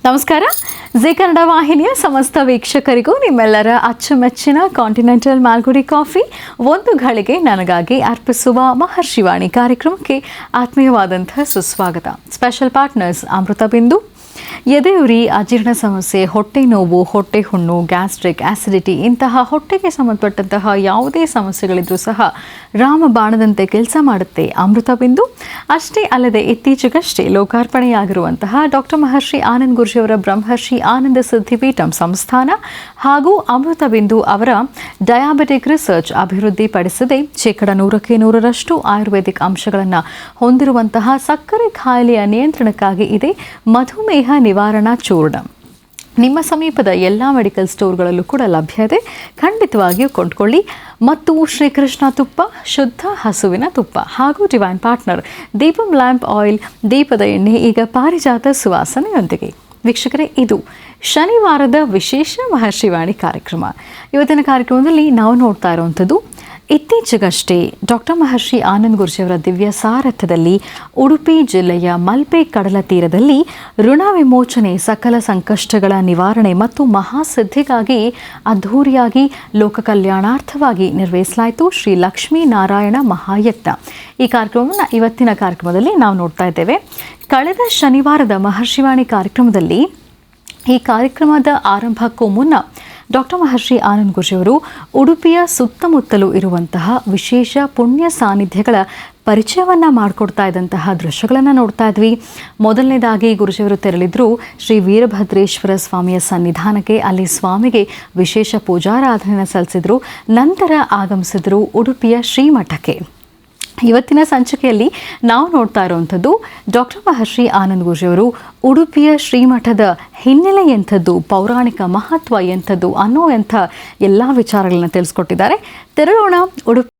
ನಮಸ್ಕಾರ. ಜಿ ಕನ್ನಡ ವಾಹಿನಿಯ ಸಮಸ್ತ ವೀಕ್ಷಕರಿಗೂ ನಿಮ್ಮೆಲ್ಲರ ಅಚ್ಚುಮೆಚ್ಚಿನ ಕಾಂಟಿನೆಂಟಲ್ ಮಾಲ್ಗುಡಿ ಕಾಫಿ ಒಂದು ಘಳಿಗೆ ನನಗಾಗಿ ಅರ್ಪಿಸುವ ಮಹರ್ಷಿವಾಣಿ ಕಾರ್ಯಕ್ರಮಕ್ಕೆ ಆತ್ಮೀಯವಾದಂತಹ ಸುಸ್ವಾಗತ. ಸ್ಪೆಷಲ್ ಪಾರ್ಟ್ನರ್ಸ್ ಅಮೃತ ಬಿಂದು, ಎದೆಯುರಿ, ಅಜೀರ್ಣ ಸಮಸ್ಯೆ, ಹೊಟ್ಟೆ ನೋವು, ಹೊಟ್ಟೆ ಹುಣ್ಣು, ಗ್ಯಾಸ್ಟ್ರಿಕ್, ಆಸಿಡಿಟಿ ಇಂತಹ ಹೊಟ್ಟೆಗೆ ಸಂಬಂಧಪಟ್ಟಂತಹ ಯಾವುದೇ ಸಮಸ್ಯೆಗಳಿದ್ರೂ ಸಹ ರಾಮಬಾಣದಂತೆ ಕೆಲಸ ಮಾಡುತ್ತೆ ಅಮೃತ ಬಿಂದು. ಅಷ್ಟೇ ಅಲ್ಲದೆ ಇತ್ತೀಚೆಗಷ್ಟೇ ಲೋಕಾರ್ಪಣೆಯಾಗಿರುವಂತಹ ಡಾಕ್ಟರ್ ಮಹರ್ಷಿ ಆನಂದ್ ಗುರೂಜಿಯವರ ಬ್ರಹ್ಮರ್ಷಿ ಆನಂದ ಸಿದ್ಧಿಪೀಠಂ ಸಂಸ್ಥಾನ ಹಾಗೂ ಅಮೃತ ಬಿಂದು ಅವರ ಡಯಾಬಿಟಿಕ್ ರಿಸರ್ಚ್ ಅಭಿವೃದ್ಧಿಪಡಿಸದೆ 100% ಆಯುರ್ವೇದಿಕ್ ಅಂಶಗಳನ್ನು ಹೊಂದಿರುವಂತಹ ಸಕ್ಕರೆ ಕಾಯಿಲೆಯ ನಿಯಂತ್ರಣಕ್ಕಾಗಿ ಇದೆ ಮಧುಮೇಹ ನಿವಾರಣಾ ಚೂರ್ಣ. ನಿಮ್ಮ ಸಮೀಪದ ಎಲ್ಲ ಮೆಡಿಕಲ್ ಸ್ಟೋರ್ಗಳಲ್ಲೂ ಕೂಡ ಲಭ್ಯ ಇದೆ, ಖಂಡಿತವಾಗಿಯೂ ಕೊಂಡ್ಕೊಳ್ಳಿ. ಮತ್ತು ಶ್ರೀಕೃಷ್ಣ ತುಪ್ಪ, ಶುದ್ಧ ಹಸುವಿನ ತುಪ್ಪ ಹಾಗೂ divine partner Deepam lamp oil, ದೀಪದ ಎಣ್ಣೆ ಈಗ ಪಾರಿಜಾತ ಸುವಾಸನೆಯೊಂದಿಗೆ. ವೀಕ್ಷಕರೇ, ಇದು ಶನಿವಾರದ ವಿಶೇಷ ಮಹರ್ಷಿವಾಣಿ ಕಾರ್ಯಕ್ರಮ. ಇವತ್ತಿನ ಕಾರ್ಯಕ್ರಮದಲ್ಲಿ ನಾವು ನೋಡ್ತಾ ಇರುವಂಥದ್ದು ಇತ್ತೀಚೆಗಷ್ಟೇ ಡಾಕ್ಟರ್ ಮಹರ್ಷಿ ಆನಂದ್ ಗುರೂಜಿಯವರ ದಿವ್ಯ ಸಾರಥ್ಯದಲ್ಲಿ ಉಡುಪಿ ಜಿಲ್ಲೆಯ ಮಲ್ಪೆ ಕಡಲ ತೀರದಲ್ಲಿ ಋಣ ವಿಮೋಚನೆ, ಸಕಲ ಸಂಕಷ್ಟಗಳ ನಿವಾರಣೆ ಮತ್ತು ಮಹಾಸಿದ್ಧಿಗಾಗಿ ಅದ್ಧೂರಿಯಾಗಿ ಲೋಕ ಕಲ್ಯಾಣಾರ್ಥವಾಗಿ ನಿರ್ವಹಿಸಲಾಯಿತು ಶ್ರೀ ಲಕ್ಷ್ಮೀ ನಾರಾಯಣ ಮಹಾಯಜ್ಞ. ಈ ಕಾರ್ಯಕ್ರಮವನ್ನು ಇವತ್ತಿನ ಕಾರ್ಯಕ್ರಮದಲ್ಲಿ ನಾವು ನೋಡ್ತಾ ಇದ್ದೇವೆ. ಕಳೆದ ಶನಿವಾರದ ಮಹರ್ಷಿವಾಣಿ ಕಾರ್ಯಕ್ರಮದಲ್ಲಿ ಈ ಕಾರ್ಯಕ್ರಮದ ಆರಂಭಕ್ಕೂ ಮುನ್ನ ಡಾಕ್ಟರ್ ಮಹರ್ಷಿ ಆನಂದ್ ಗುರೂಜಿಯವರು ಉಡುಪಿಯ ಸುತ್ತಮುತ್ತಲೂ ಇರುವಂತಹ ವಿಶೇಷ ಪುಣ್ಯ ಸಾನ್ನಿಧ್ಯಗಳ ಪರಿಚಯವನ್ನು ಮಾಡಿಕೊಡ್ತಾ ಇದ್ದಂತಹ ದೃಶ್ಯಗಳನ್ನು ನೋಡ್ತಾ ಇದ್ವಿ. ಮೊದಲನೇದಾಗಿ ಗುರೂಜಿಯವರು ತೆರಳಿದ್ರು ಶ್ರೀ ವೀರಭದ್ರೇಶ್ವರ ಸ್ವಾಮಿಯ ಸನ್ನಿಧಾನಕ್ಕೆ. ಅಲ್ಲಿ ಸ್ವಾಮಿಗೆ ವಿಶೇಷ ಪೂಜಾರಾಧನೆಯನ್ನು ಸಲ್ಲಿಸಿದ್ರು. ನಂತರ ಆಗಮಿಸಿದ್ರು ಉಡುಪಿಯ ಶ್ರೀಮಠಕ್ಕೆ. ಇವತ್ತಿನ ಸಂಚಿಕೆಯಲ್ಲಿ ನಾವು ನೋಡ್ತಾ ಇರುವಂಥದ್ದು ಡಾಕ್ಟರ್ ಮಹರ್ಷಿ ಆನಂದ್ ಗುರೂಜಿಯವರು ಉಡುಪಿಯ ಶ್ರೀಮಠದ ಹಿನ್ನೆಲೆ ಎಂಥದ್ದು, ಪೌರಾಣಿಕ ಮಹತ್ವ ಎಂಥದ್ದು ಅನ್ನೋ ಎಲ್ಲ ವಿಚಾರಗಳನ್ನ ತಿಳಿಸ್ಕೊಟ್ಟಿದ್ದಾರೆ. ತೆರಳೋಣ ಉಡುಪಿ.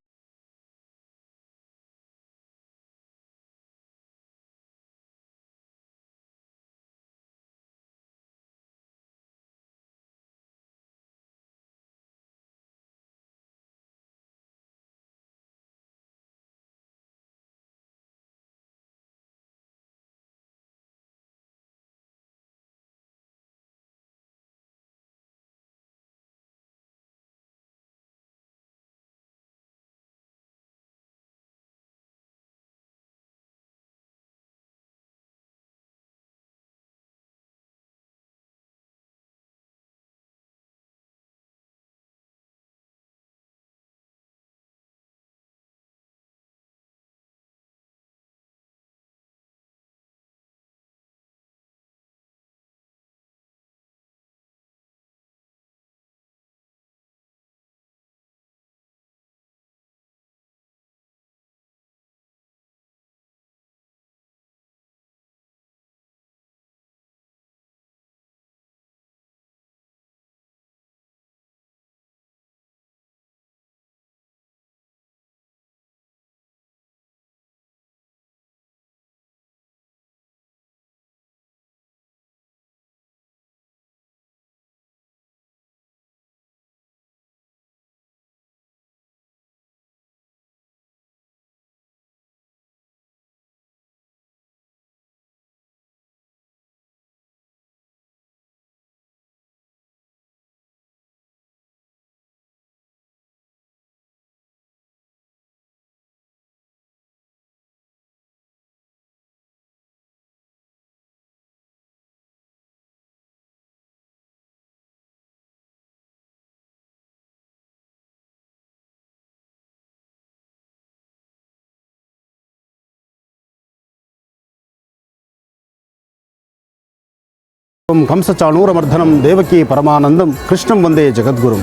ಕಂಸಚಾಣೂರಮರ್ಧನಂ ದೇವಕಿ ಪರಮಾನಂದಂ ಕೃಷ್ಣಂ ವಂದೇ ಜಗದ್ಗುರುಂ.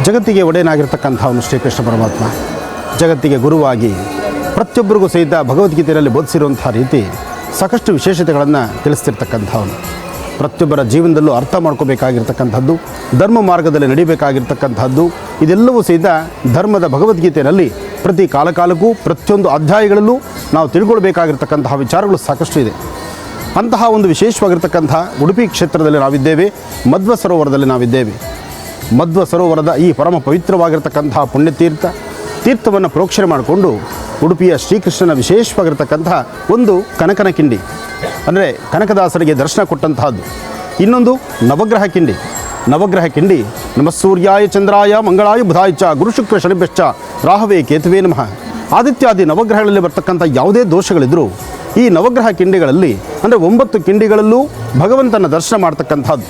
ಜಗತ್ತಿಗೆ ಒಡೆಯನಾಗಿರ್ತಕ್ಕಂಥವನು ಶ್ರೀಕೃಷ್ಣ ಪರಮಾತ್ಮ. ಜಗತ್ತಿಗೆ ಗುರುವಾಗಿ ಪ್ರತಿಯೊಬ್ಬರಿಗೂ ಸಹಿತ ಭಗವದ್ಗೀತೆಯಲ್ಲಿ ಬೋಧಿಸಿರುವಂಥ ರೀತಿ ಸಾಕಷ್ಟು ವಿಶೇಷತೆಗಳನ್ನು ತಿಳಿಸ್ತಿರ್ತಕ್ಕಂಥವನು. ಪ್ರತಿಯೊಬ್ಬರ ಜೀವನದಲ್ಲೂ ಅರ್ಥ ಮಾಡ್ಕೋಬೇಕಾಗಿರ್ತಕ್ಕಂಥದ್ದು, ಧರ್ಮ ಮಾರ್ಗದಲ್ಲಿ ನಡಿಬೇಕಾಗಿರ್ತಕ್ಕಂಥದ್ದು, ಇದೆಲ್ಲವೂ ಸಹಿತ ಧರ್ಮದ ಭಗವದ್ಗೀತೆಯಲ್ಲಿ ಪ್ರತಿ ಕಾಲಕ್ಕೂ ಪ್ರತಿಯೊಂದು ಅಧ್ಯಾಯಗಳಲ್ಲೂ ನಾವು ತಿಳ್ಕೊಳ್ಬೇಕಾಗಿರ್ತಕ್ಕಂತಹ ವಿಚಾರಗಳು ಸಾಕಷ್ಟು ಇದೆ. ಅಂತಹ ಒಂದು ವಿಶೇಷವಾಗಿರ್ತಕ್ಕಂಥ ಉಡುಪಿ ಕ್ಷೇತ್ರದಲ್ಲಿ ನಾವಿದ್ದೇವೆ. ಮಧ್ವ ಸರೋವರದಲ್ಲಿ ನಾವಿದ್ದೇವೆ. ಮಧ್ವ ಸರೋವರದ ಈ ಪರಮ ಪವಿತ್ರವಾಗಿರ್ತಕ್ಕಂತಹ ತೀರ್ಥವನ್ನು ಪ್ರೋಕ್ಷಣೆ ಮಾಡಿಕೊಂಡು ಉಡುಪಿಯ ಶ್ರೀಕೃಷ್ಣನ ವಿಶೇಷವಾಗಿರ್ತಕ್ಕಂತಹ ಒಂದು ಕನಕನ ಕಿಂಡಿ ಅಂದರೆ ಕನಕದಾಸರಿಗೆ ದರ್ಶನ ಕೊಟ್ಟಂತಹದ್ದು. ಇನ್ನೊಂದು ನವಗ್ರಹ ಕಿಂಡಿ. ನವಗ್ರಹ ಕಿಂಡಿ ನಮ ಸೂರ್ಯಾಯ ಚಂದ್ರಾಯ ಮಂಗಳಾಯ ಬುಧಾಯ ಚ ಗುರು ಶುಕ್ರ ಶನಿಭ್ಯಶ್ಚ ರಾಹವೇ ಕೇತುವೇ ನಮಃ. ಆದಿತ್ಯಾದಿ ನವಗ್ರಹಗಳಲ್ಲಿ ಬರ್ತಕ್ಕಂಥ ಯಾವುದೇ ದೋಷಗಳಿದ್ದರೂ ಈ ನವಗ್ರಹ ಕಿಂಡಿಗಳಲ್ಲಿ ಅಂದರೆ 9 ಕಿಂಡಿಗಳಲ್ಲೂ ಭಗವಂತನ ದರ್ಶನ ಮಾಡ್ತಕ್ಕಂಥದ್ದು.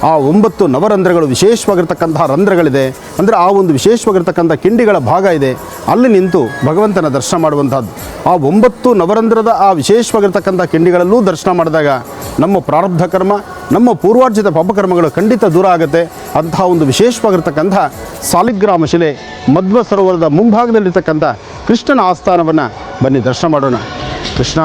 ಆ 9 ನವರಂಧ್ರಗಳು ವಿಶೇಷವಾಗಿರ್ತಕ್ಕಂತಹ ರಂಧ್ರಗಳಿದೆ, ಅಂದರೆ ಆ ಒಂದು ವಿಶೇಷವಾಗಿರ್ತಕ್ಕಂಥ ಕಿಂಡಿಗಳ ಭಾಗ ಇದೆ, ಅಲ್ಲಿ ನಿಂತು ಭಗವಂತನ ದರ್ಶನ ಮಾಡುವಂಥದ್ದು. ಆ 9 ನವರಂಧ್ರದ ಆ ವಿಶೇಷವಾಗಿರ್ತಕ್ಕಂಥ ಕಿಂಡಿಗಳಲ್ಲೂ ದರ್ಶನ ಮಾಡಿದಾಗ ನಮ್ಮ ಪ್ರಾರಬ್ಧ ಕರ್ಮ, ನಮ್ಮ ಪೂರ್ವಾರ್ಜಿತ ಪಾಪಕರ್ಮಗಳು ಖಂಡಿತ ದೂರ ಆಗುತ್ತೆ. ಅಂತಹ ಒಂದು ವಿಶೇಷವಾಗಿರ್ತಕ್ಕಂಥ ಸಾಲಿಗ್ರಾಮ ಶಿಲೆ ಮಧ್ವ ಸರೋವರದ ಮುಂಭಾಗದಲ್ಲಿರ್ತಕ್ಕಂಥ ಕೃಷ್ಣನ ಆಸ್ಥಾನವನ್ನು ಬನ್ನಿ ದರ್ಶನ ಮಾಡೋಣ. ಕೃಷ್ಣ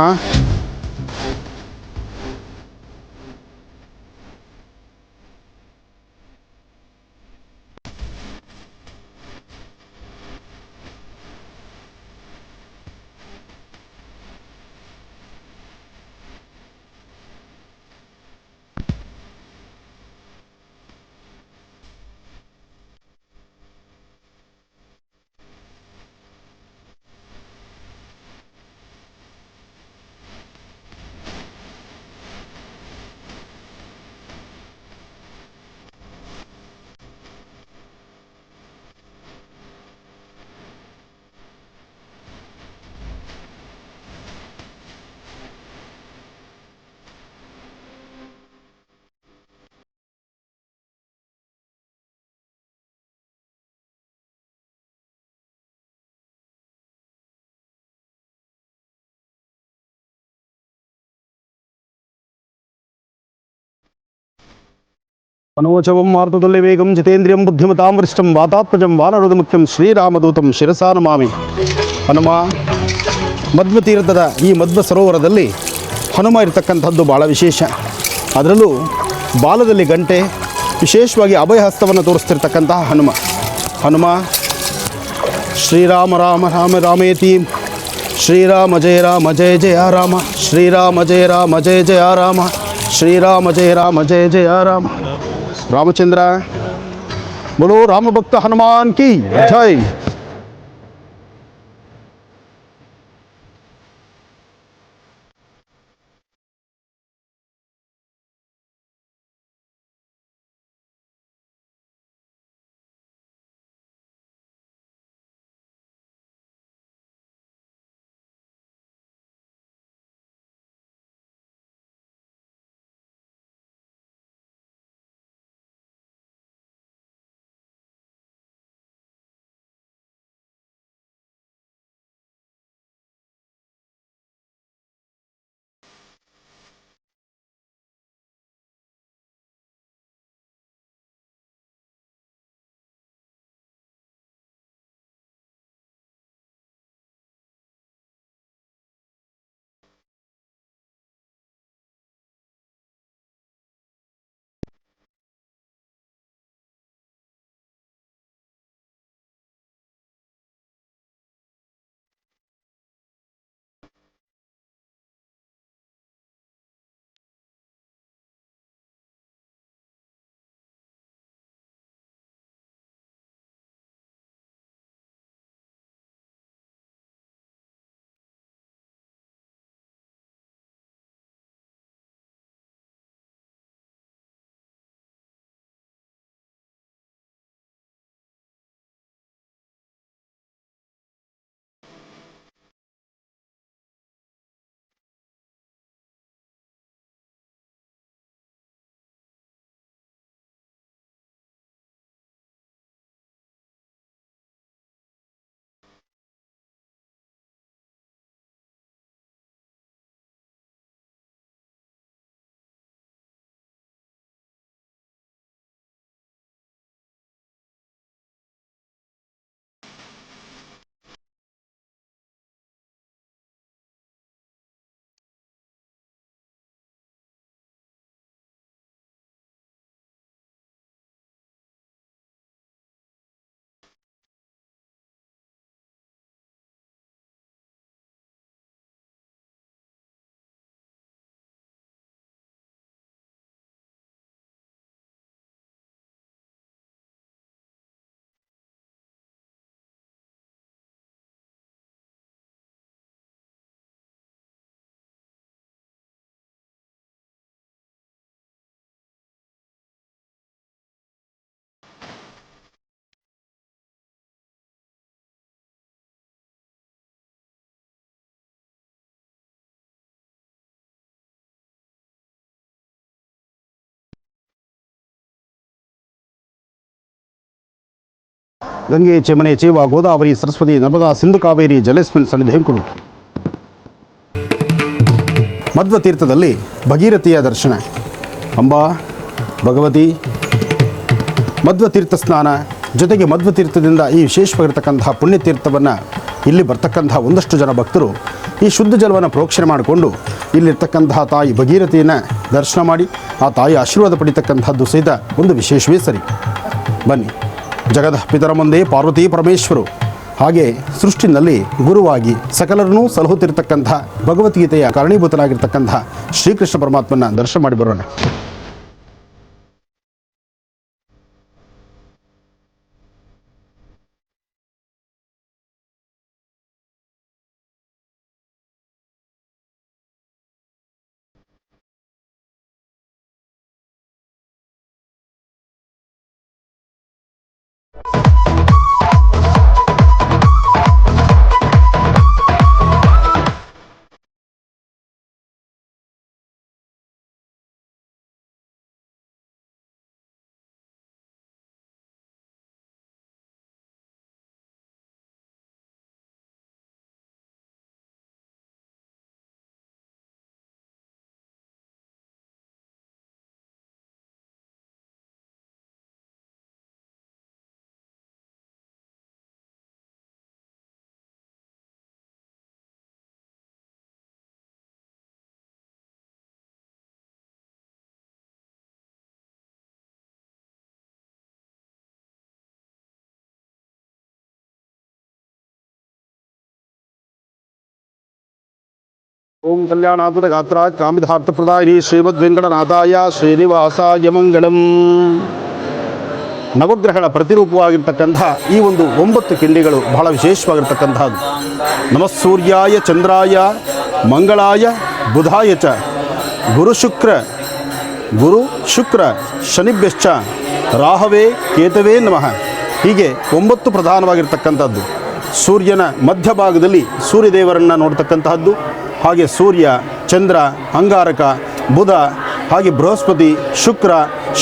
ಮನೋಜವಂ ಮಾರುತದಲ್ಲಿ ವೇಗಂ ಜಿತೇಂದ್ರಿಯಂ ಬುದ್ಧಿಮತಾಂ ವರಿಷ್ಠಂ ವಾತಾತ್ಮಜಂ ವಾನರೋಧ ಮುಖ್ಯಂ ಶ್ರೀರಾಮದೂತಂ ಶಿರಸಾನಮಾಮಿ. ಹನುಮ ಮಧ್ವ ತೀರ್ಥದ ಈ ಮಧ್ವ ಸರೋವರದಲ್ಲಿ ಹನುಮ ಇರತಕ್ಕಂಥದ್ದು ಭಾಳ ವಿಶೇಷ. ಅದರಲ್ಲೂ ಬಾಲದಲ್ಲಿ ಗಂಟೆ, ವಿಶೇಷವಾಗಿ ಅಭಯಹಸ್ತವನ್ನು ತೋರಿಸ್ತಿರ್ತಕ್ಕಂತಹ ಹನುಮ ಶ್ರೀರಾಮ ರಾಮ ರಾಮ ರಾಮೇತಿ ಶ್ರೀರಾಮ ಜಯ ರಾಮ ಜಯ ಜಯ ರಾಮ ಶ್ರೀರಾಮ ಜಯ ರಾಮ ಜಯ ಜಯ ರಾಮ ಶ್ರೀರಾಮ ಜಯ ರಾಮ ಜಯ ಜಯ ರಾಮ. ರಾಮಚಂದ್ರ बोलो राम भक्त हनुमान की जय। ಗಂಗೆ ಚಮನೆ ಚೇವ ಗೋದಾವರಿ ಸರಸ್ವತಿ ನರ್ಮದಾ ಸಿಂಧು ಕಾವೇರಿ ಜಲೇಸ್ಮಿನ್ ಸನ್ನಿಧಿಂ ಕುರು. ಮಧ್ವತೀರ್ಥದಲ್ಲಿ ಭಗೀರಥಿಯ ದರ್ಶನ. ಅಂಬಾ ಭಗವತಿ ಮಧ್ವತೀರ್ಥ ಸ್ನಾನ ಜೊತೆಗೆ ಮಧ್ವತೀರ್ಥದಿಂದ ಈ ವಿಶೇಷವಾಗಿರ್ತಕ್ಕಂತಹ ಪುಣ್ಯತೀರ್ಥವನ್ನು ಇಲ್ಲಿ ಬರ್ತಕ್ಕಂತಹ ಒಂದಷ್ಟು ಜನ ಭಕ್ತರು ಈ ಶುದ್ಧ ಜಲವನ್ನು ಪ್ರೋಕ್ಷಣೆ ಮಾಡಿಕೊಂಡು ಇಲ್ಲಿರ್ತಕ್ಕಂತಹ ತಾಯಿ ಭಗೀರಥಿಯನ್ನು ದರ್ಶನ ಮಾಡಿ ಆ ತಾಯಿ ಆಶೀರ್ವಾದ ಪಡಿತಕ್ಕಂಥದ್ದು ಸಹಿತ ಒಂದು ವಿಶೇಷವೇ ಸರಿ. ಬನ್ನಿ, ಜಗದ ಪಿತರ ಮುಂದೆ ಪಾರ್ವತಿ ಪರಮೇಶ್ವರು ಹಾಗೆ ಸೃಷ್ಟಿನಲ್ಲಿ ಗುರುವಾಗಿ ಸಕಲರನ್ನೂ ಸಲಹುತ್ತಿರ್ತಕ್ಕಂಥ ಭಗವದ್ಗೀತೆಯ ಕಾರಣೀಭೂತನಾಗಿರ್ತಕ್ಕಂಥ ಶ್ರೀಕೃಷ್ಣ ಪರಮಾತ್ಮನ ದರ್ಶನ ಮಾಡಿ ಬರೋಣ. ಓಂ ಕಲ್ಯಾಣಾತ್ಮಕ ಗಾತ್ರ ಕಾಮಿಧಾರ್ಥ ಪ್ರದಾಯಿನಿ ಶ್ರೀಮದ್ ವೆಂಕಟನಾಥಾಯ ಶ್ರೀನಿವಾಸಾಯ ಮಂಗಳಂ. ನವಗ್ರಹಗಳ ಪ್ರತಿರೂಪವಾಗಿರ್ತಕ್ಕಂಥ ಈ ಒಂದು 9 ಕಿಂಡಿಗಳು ಬಹಳ ವಿಶೇಷವಾಗಿರ್ತಕ್ಕಂಥದ್ದು. ನಮಃ ಸೂರ್ಯಾಯ ಚಂದ್ರಾಯ ಮಂಗಳಾಯ ಬುಧಾಯ ಚ ಗುರು ಶುಕ್ರ ಶನಿಭ್ಯಶ್ಚ ರಾಹವೇ ಕೇತವೇ ನಮಃ. ಹೀಗೆ 9 ಪ್ರಧಾನವಾಗಿರ್ತಕ್ಕಂಥದ್ದು. ಸೂರ್ಯನ ಮಧ್ಯಭಾಗದಲ್ಲಿ ಸೂರ್ಯದೇವರನ್ನು ನೋಡ್ತಕ್ಕಂತಹದ್ದು, ಹಾಗೆ ಸೂರ್ಯ, ಚಂದ್ರ, ಅಂಗಾರಕ, ಬುಧ, ಹಾಗೆ ಬೃಹಸ್ಪತಿ, ಶುಕ್ರ,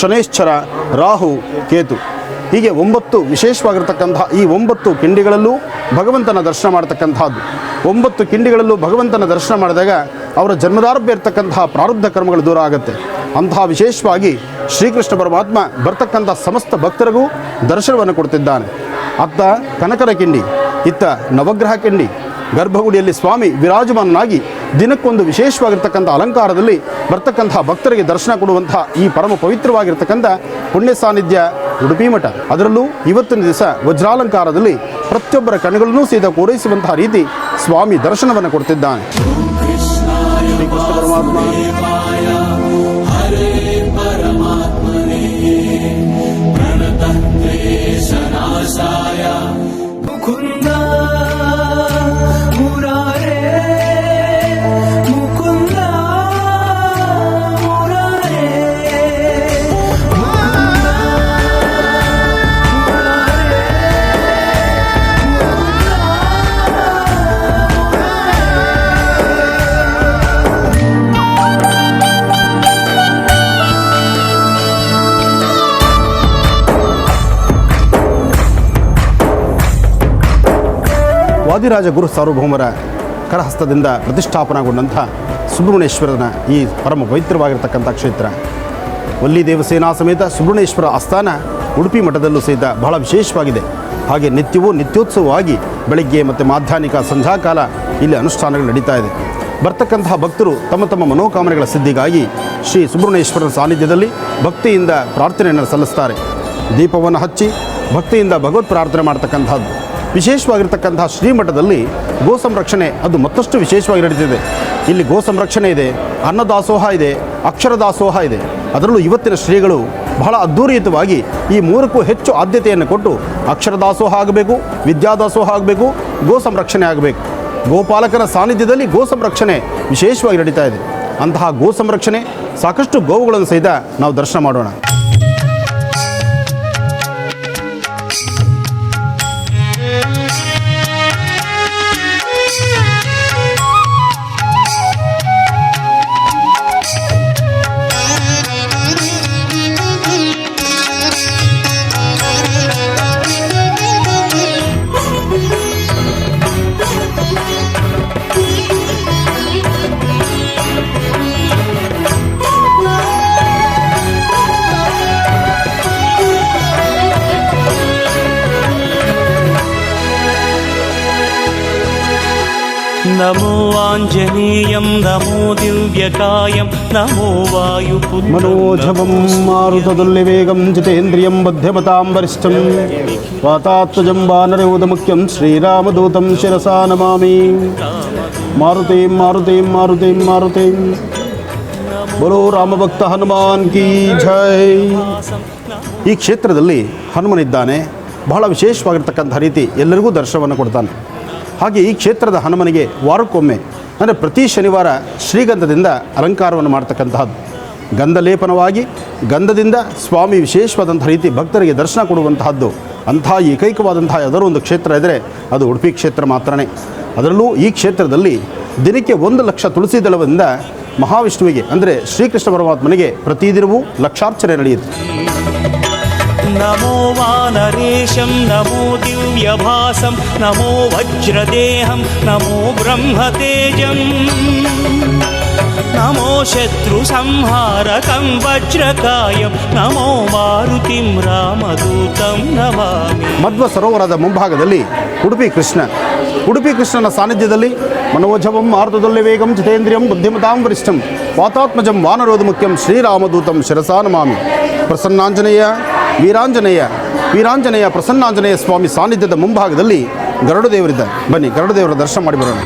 ಶನೇಶ್ಚರ, ರಾಹು, ಕೇತು, ಹೀಗೆ 9 ವಿಶೇಷವಾಗಿರ್ತಕ್ಕಂತಹ ಈ 9 ಕಿಂಡಿಗಳಲ್ಲೂ ಭಗವಂತನ ದರ್ಶನ ಮಾಡ್ತಕ್ಕಂಥದ್ದು. 9 ಕಿಂಡಿಗಳಲ್ಲೂ ಭಗವಂತನ ದರ್ಶನ ಮಾಡಿದಾಗ ಅವರ ಜನ್ಮದಾರಭ್ಯ ಇರ್ತಕ್ಕಂತಹ ಪ್ರಾರಬ್ಧ ಕರ್ಮಗಳು ದೂರ ಆಗುತ್ತೆ. ಅಂತಹ ವಿಶೇಷವಾಗಿ ಶ್ರೀಕೃಷ್ಣ ಪರಮಾತ್ಮ ಬರ್ತಕ್ಕಂಥ ಸಮಸ್ತ ಭಕ್ತರಿಗೂ ದರ್ಶನವನ್ನು ಕೊಡ್ತಿದ್ದಾನೆ. ಅತ್ತ ಕನಕನ ಕಿಂಡಿ, ಇತ್ತ ನವಗ್ರಹ ಕಿಂಡಿ. ಗರ್ಭಗುಡಿಯಲ್ಲಿ ಸ್ವಾಮಿ ವಿರಾಜಮಾನನಾಗಿ ದಿನಕ್ಕೊಂದು ವಿಶೇಷವಾಗಿರ್ತಕ್ಕಂಥ ಅಲಂಕಾರದಲ್ಲಿ ಬರ್ತಕ್ಕಂತಹ ಭಕ್ತರಿಗೆ ದರ್ಶನ ಕೊಡುವಂತಹ ಈ ಪರಮ ಪವಿತ್ರವಾಗಿರ್ತಕ್ಕಂಥ ಪುಣ್ಯ ಸಾನ್ನಿಧ್ಯ ಉಡುಪಿ ಮಠ. ಅದರಲ್ಲೂ ಇವತ್ತಿನ ದಿವಸ ವಜ್ರಾಲಂಕಾರದಲ್ಲಿ ಪ್ರತಿಯೊಬ್ಬರ ಕಣ್ಣುಗಳನ್ನೂ ಸಹಿತ ಪೂರೈಸುವಂತಹ ರೀತಿ ಸ್ವಾಮಿ ದರ್ಶನವನ್ನು ಕೊಡ್ತಿದ್ದಾನೆ. ಶ್ರೀಕೃಷ್ಣ ಪರಮಾತ್ಮ ವಾದಿರಾಜ ಗುರು ಸಾರ್ವಭೌಮರ ಕರಹಸ್ತದಿಂದ ಪ್ರತಿಷ್ಠಾಪನೆಗೊಂಡಂಥ ಸುಬ್ರಹ್ಮಣ್ಯೇಶ್ವರನ ಈ ಪರಮ ಪವಿತ್ರವಾಗಿರ್ತಕ್ಕಂಥ ಕ್ಷೇತ್ರ. ವಲ್ಲಿ ದೇವಸೇನಾ ಸಮೇತ ಸುಬ್ರಹ್ಮಣ್ಯೇಶ್ವರ ಆಸ್ಥಾನ ಉಡುಪಿ ಮಠದಲ್ಲೂ ಸಹಿತ ಬಹಳ ವಿಶೇಷವಾಗಿದೆ. ಹಾಗೆ ನಿತ್ಯೋತ್ಸವವಾಗಿ ಬೆಳಗ್ಗೆ ಮತ್ತು ಮಾಧ್ಯಾಹ್ನಿಕ ಸಂಧ್ಯಾಕಾಲ ಇಲ್ಲಿ ಅನುಷ್ಠಾನಗಳು ನಡೀತಾ ಇದೆ. ಬರ್ತಕ್ಕಂತಹ ಭಕ್ತರು ತಮ್ಮ ತಮ್ಮ ಮನೋಕಾಮನೆಗಳ ಸಿದ್ಧಿಗಾಗಿ ಶ್ರೀ ಸುಬ್ರಹ್ಮಣ್ಯೇಶ್ವರನ ಸಾನ್ನಿಧ್ಯದಲ್ಲಿ ಭಕ್ತಿಯಿಂದ ಪ್ರಾರ್ಥನೆಯನ್ನು ಸಲ್ಲಿಸ್ತಾರೆ. ದೀಪವನ್ನು ಹಚ್ಚಿ ಭಕ್ತಿಯಿಂದ ಭಗವತ್ ಪ್ರಾರ್ಥನೆ ಮಾಡ್ತಕ್ಕಂಥದ್ದು. ವಿಶೇಷವಾಗಿರ್ತಕ್ಕಂತಹ ಶ್ರೀಮಠದಲ್ಲಿ ಗೋ ಸಂರಕ್ಷಣೆ ಅದು ಮತ್ತಷ್ಟು ವಿಶೇಷವಾಗಿ ನಡೀತಿದೆ. ಇಲ್ಲಿ ಗೋ ಸಂರಕ್ಷಣೆ ಇದೆ, ಅನ್ನದಾಸೋಹ ಇದೆ, ಅಕ್ಷರ ದಾಸೋಹ ಇದೆ. ಅದರಲ್ಲೂ ಇವತ್ತಿನ ಶ್ರೀಗಳು ಬಹಳ ಅದ್ಧೂರಿಯುತವಾಗಿ ಈ 3ಕ್ಕೂ ಹೆಚ್ಚು ಆದ್ಯತೆಯನ್ನು ಕೊಟ್ಟು ಅಕ್ಷರ ದಾಸೋಹ ಆಗಬೇಕು, ವಿದ್ಯಾದಾಸೋಹ ಆಗಬೇಕು, ಗೋ ಸಂರಕ್ಷಣೆ ಆಗಬೇಕು. ಗೋಪಾಲಕನ ಸಾನ್ನಿಧ್ಯದಲ್ಲಿ ಗೋ ಸಂರಕ್ಷಣೆ ವಿಶೇಷವಾಗಿ ನಡೀತಾ ಇದೆ. ಅಂತಹ ಗೋ ಸಂರಕ್ಷಣೆ ಸಾಕಷ್ಟು ಗೋವುಗಳನ್ನು ಸಹಿತ ನಾವು ದರ್ಶನ ಮಾಡೋಣ. नमो आञ्जनेयं नमो दिव्यकायं नमो वायुपुत्रं मनोजवं मारुततुल्यवेगं जितेन्द्रियं बुद्धिमतां वरिष्ठं वातात्मजं वानरयूथमुख्यं श्रीरामदूतं शिरसा नमामि मारुतिं मारुतिं मारुतिं मारुतिं बोलो ರಾಮಭಕ್ತ ಹನುಮಾನ್ ಕಿ ಜೈ. ಈ ಕ್ಷೇತ್ರದಲ್ಲಿ ಹನುಮನಿದ್ದಾನೆ. ಬಹಳ ವಿಶೇಷವಾಗಿರ್ತಕ್ಕಂಥ ರೀತಿ ಎಲ್ಲರಿಗೂ ದರ್ಶನವನ್ನು ಕೊಡ್ತಾನೆ. ಹಾಗೆ ಈ ಕ್ಷೇತ್ರದ ಹನುಮನಿಗೆ ವಾರಕ್ಕೊಮ್ಮೆ ಅಂದರೆ ಪ್ರತಿ ಶನಿವಾರ ಶ್ರೀಗಂಧದಿಂದ ಅಲಂಕಾರವನ್ನು ಮಾಡ್ತಕ್ಕಂತಹದ್ದು. ಗಂಧಲೇಪನವಾಗಿ ಗಂಧದಿಂದ ಸ್ವಾಮಿ ವಿಶೇಷವಾದಂಥ ರೀತಿ ಭಕ್ತರಿಗೆ ದರ್ಶನ ಕೊಡುವಂತಹದ್ದು. ಅಂಥ ಏಕೈಕವಾದಂತಹ ಯಾವುದಾದ್ರು ಒಂದು ಕ್ಷೇತ್ರ ಇದ್ದರೆ ಅದು ಉಡುಪಿ ಕ್ಷೇತ್ರ ಮಾತ್ರನೇ. ಅದರಲ್ಲೂ ಈ ಕ್ಷೇತ್ರದಲ್ಲಿ ದಿನಕ್ಕೆ 1 ಲಕ್ಷ ತುಳಸಿ ದಳದಿಂದ ಮಹಾವಿಷ್ಣುವಿಗೆ ಅಂದರೆ ಶ್ರೀಕೃಷ್ಣ ಪರಮಾತ್ಮನಿಗೆ ಪ್ರತಿದಿನವೂ ಲಕ್ಷಾರ್ಚನೆ ನಡೆಯುತ್ತೆ. नमो वानरेशं नमो दिव्यभासं नमो वज्रदेहं नमो ब्रह्मतेजं नमो शत्रुसंहारकं वज्रकायं नमो मारुतिं रामदूतं नमामि. ಮಧ್ವ ಸರೋವರದ ಮುಂಭಾಗದಲ್ಲಿ ಉಡುಪಿ ಕೃಷ್ಣನ ಸಾನ್ನಿಧ್ಯದಲ್ಲಿ ಮನೋಜವಂ ಮಾರುತತುಲ್ಯ ವೇಗಂ ಜಿತೇಂದ್ರಿಯಂ ಬುದ್ಧಿಮತಾಂ ವರಿಷ್ಠಂ ವಾತಾತ್ಮಜಂ ವಾನರೋಧಮುಖ್ಯಂ ಶ್ರೀರಾಮದೂತಂ ಶಿರಸಾ ನಮಾಮಿ. ಪ್ರಸನ್ನಾಂಜನೇಯ ವೀರಾಂಜನೇಯ ಪ್ರಸನ್ನಾಂಜನೇಯ ಸ್ವಾಮಿ ಸಾನ್ನಿಧ್ಯದ ಮುಂಭಾಗದಲ್ಲಿ ಗರುಡ ದೇವರಿದ್ದಾರೆ. ಬನ್ನಿ ಗರುಡ ದೇವರ ದರ್ಶನ ಮಾಡಿ ಬರೋಣ.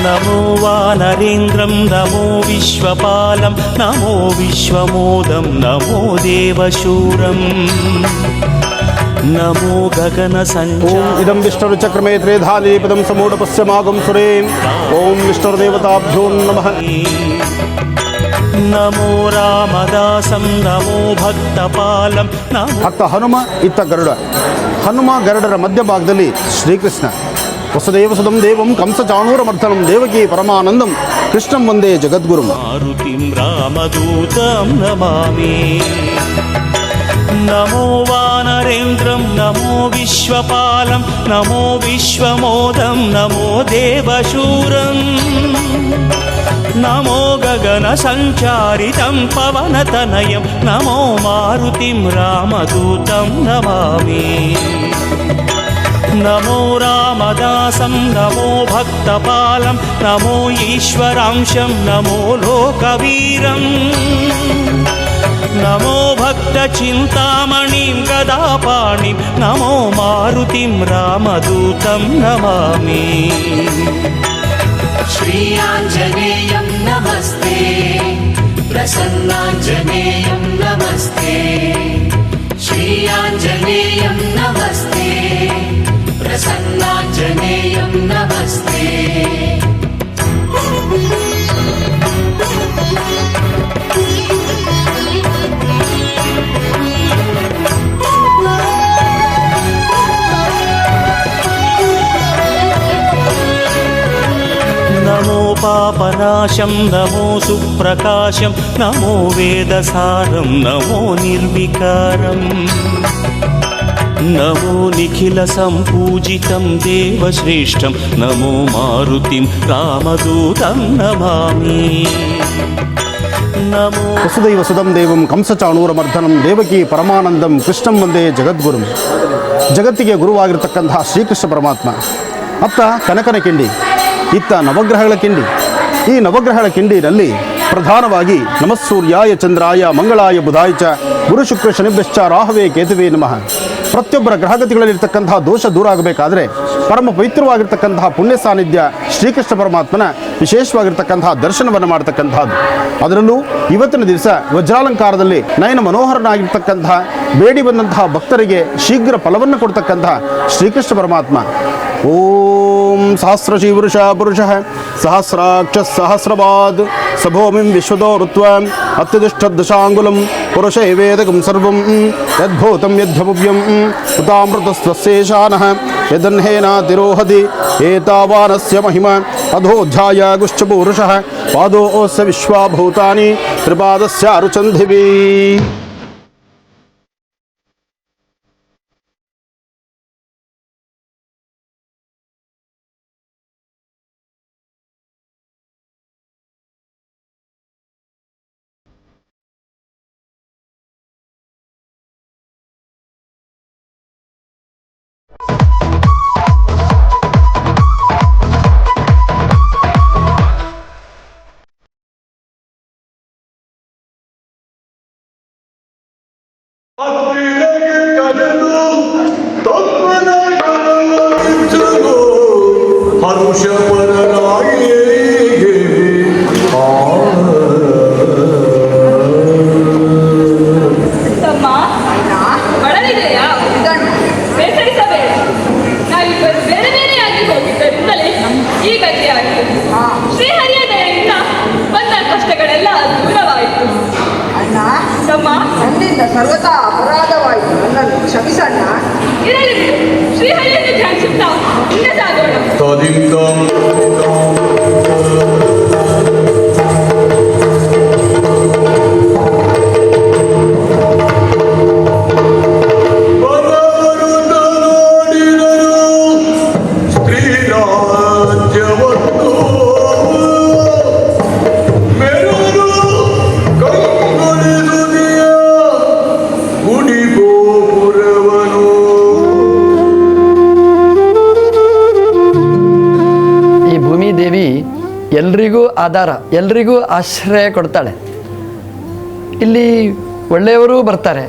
नमो वानरेन्द्रं नमो विश्वपालं नमो विश्वमोदं नमो देवशूरं नमो गगनसञ्चारं ओम इदं विष्णुचक्रमे त्रेधालीपदं समूढपश्यमागं सुरेन् ओम विष्णुर्देवताभ्यो नमः. नमो रामदासं नमो भक्तपालं नमो ಅತ್ತ ಹನುಮ ಇತ್ತ ಗರುಡ. ಹನುಮ ಗರುಡರ ಮಧ್ಯಭಾಗದಲ್ಲಿ ಶ್ರೀಕೃಷ್ಣ. ವಸುದೇವಸುದಂ ದೇವಂ ಕಂಸಚಾಣೂರಮರ್ದನಂ ದೇವಕಿ ಪರಮಾನಂದಂ ಕೃಷ್ಣಂ ವಂದೇ ಜಗದ್ಗುರುಂ. मारुतिं रामदूतं नमामि. नमो वानरेन्द्रं नमो विश्वपालं नमो विश्वमोदं नमो देवशूरं नमो गगनसञ्चारितं पवनतनयं नमो मारुतिं रामदूतं नमामि. नमो रामदासं नमो भक्तपालं नमो ईश्वरांशं नमो लोकवीरं नमो भक्तचिन्तामणिं गदापाणिं नमो मारुतिं रामदूतं नमामि. श्रीयाञ्जनेयं नमस्ते प्रसन्नाञ्जनेयं नमस्ते श्रीयाञ्जनेयं नमस्ते प्रसन्नाञ्जनेयं नमस्ते. नमो पापनाशं नमो सुप्रकाशं नमो वेदसारं नमो निर्विकारं नमो निखिलसम्पूजितं देवश्रेष्ठं नमो मारुतिं रामदूतं नमामि. नमो ವಸುದೈವಸುದಂ ದೇವಂ ಕಂಸಚಾಣೂರಮರ್ದನಂ ದೇವಕಿ ಪರಮಾನಂದಂ ಕೃಷ್ಣಂ ವಂದೇ ಜಗದ್ಗುರುಂ. ಜಗತ್ತಿಗೆ ಗುರುವಾಗಿರ್ತಕ್ಕಂತಹ ಶ್ರೀಕೃಷ್ಣ ಪರಮಾತ್ಮ. ಅತ್ತ ಕನಕನ ಕಿಂಡಿ ಇತ್ತ ನವಗ್ರಹಗಳ ಕಿಂಡಿ. ಈ ನವಗ್ರಹಗಳ ಕಿಂಡಿನಲ್ಲಿ ಪ್ರಧಾನವಾಗಿ ನಮಸ್ಸೂರ್ಯಾಯ ಚಂದ್ರಾಯ ಮಂಗಳಾಯ ಬುಧಾಯ ಚ ಗುರು ಶುಕ್ರ ಶನಿಭ್ಯಶ್ಚ ರಾಹವೇ ಕೇತುವೇ ನಮಃ. ಪ್ರತಿಯೊಬ್ಬರ ಗ್ರಹಗತಿಗಳಲ್ಲಿರ್ತಕ್ಕಂತಹ ದೋಷ ದೂರ ಆಗಬೇಕಾದ್ರೆ ಪರಮ ಪವಿತ್ರವಾಗಿರ್ತಕ್ಕಂತಹ ಪುಣ್ಯ ಸಾನ್ನಿಧ್ಯ ಶ್ರೀಕೃಷ್ಣ ಪರಮಾತ್ಮನ ವಿಶೇಷವಾಗಿರ್ತಕ್ಕಂತಹ ದರ್ಶನವನ್ನು ಮಾಡ್ತಕ್ಕಂತಹದ್ದು. ಅದರಲ್ಲೂ ಇವತ್ತಿನ ದಿವಸ ವಜ್ರಾಲಂಕಾರದಲ್ಲಿ ನಯನ ಮನೋಹರನಾಗಿರ್ತಕ್ಕಂತಹ ಬೇಡಿ ಬಂದಂತಹ ಭಕ್ತರಿಗೆ ಶೀಘ್ರ ಫಲವನ್ನು ಕೊಡ್ತಕ್ಕಂತಹ ಶ್ರೀಕೃಷ್ಣ ಪರಮಾತ್ಮ. ಓಂ ಸಹಸ್ರಶೀವೃಷ ಪುರುಷಃ ಸಹಸ್ರಾಕ್ಷ ಸಹಸ್ರಪಾದ್ ಸಭೂಮಿಂ ವಿಶ್ವದೋ ಋತ್ವ ಅತ್ಯದಿಷ್ಠದಶಾಂಗುಲಂ ಪುರುಷ ವೇದಕಂ ಸರ್ವಂ ಯದ್ಭೂತಂ ಯದ್ಭವ್ಯಂ ಉತಾಮೃತಸ್ತ್ವಸ್ಯೇಷಾನಃ ಯದನ್ಹೇನಾತಿರೋಹತಿ ಏತಾವಾನಸ್ಯ ಮಹಿಮ ಅಧೋಧ್ಯಾಯ ಗುಶ್ಚಪೂರುಷಃ ಪಾದೋಸ್ಯ ವಿಶ್ವಾಭೂತಾನಿ ತ್ರಿಪಾದಸ್ಯ ಅರುಚಂಧಿಭಿ. ಸರ್ವತಾ ಅಪರಾಧವಾಯಿತು, ನನ್ನನ್ನು ಕ್ಷಮಿಸಣ್ಣ. ಇರಲಿ ಬಿಡು, ಶ್ರೀಹರಿಯನ್ನು ಧ್ಯಾನಿಸುತ್ತಾ ಮುಂದೆ ಸಾಗೋಣ. ಎಲ್ರಿಗೂ ಆಧಾರ, ಎಲ್ರಿಗೂ ಆಶ್ರಯ ಕೊಡ್ತಾಳೆ. ಇಲ್ಲಿ ಒಳ್ಳೆಯವರು ಬರ್ತಾರೆ,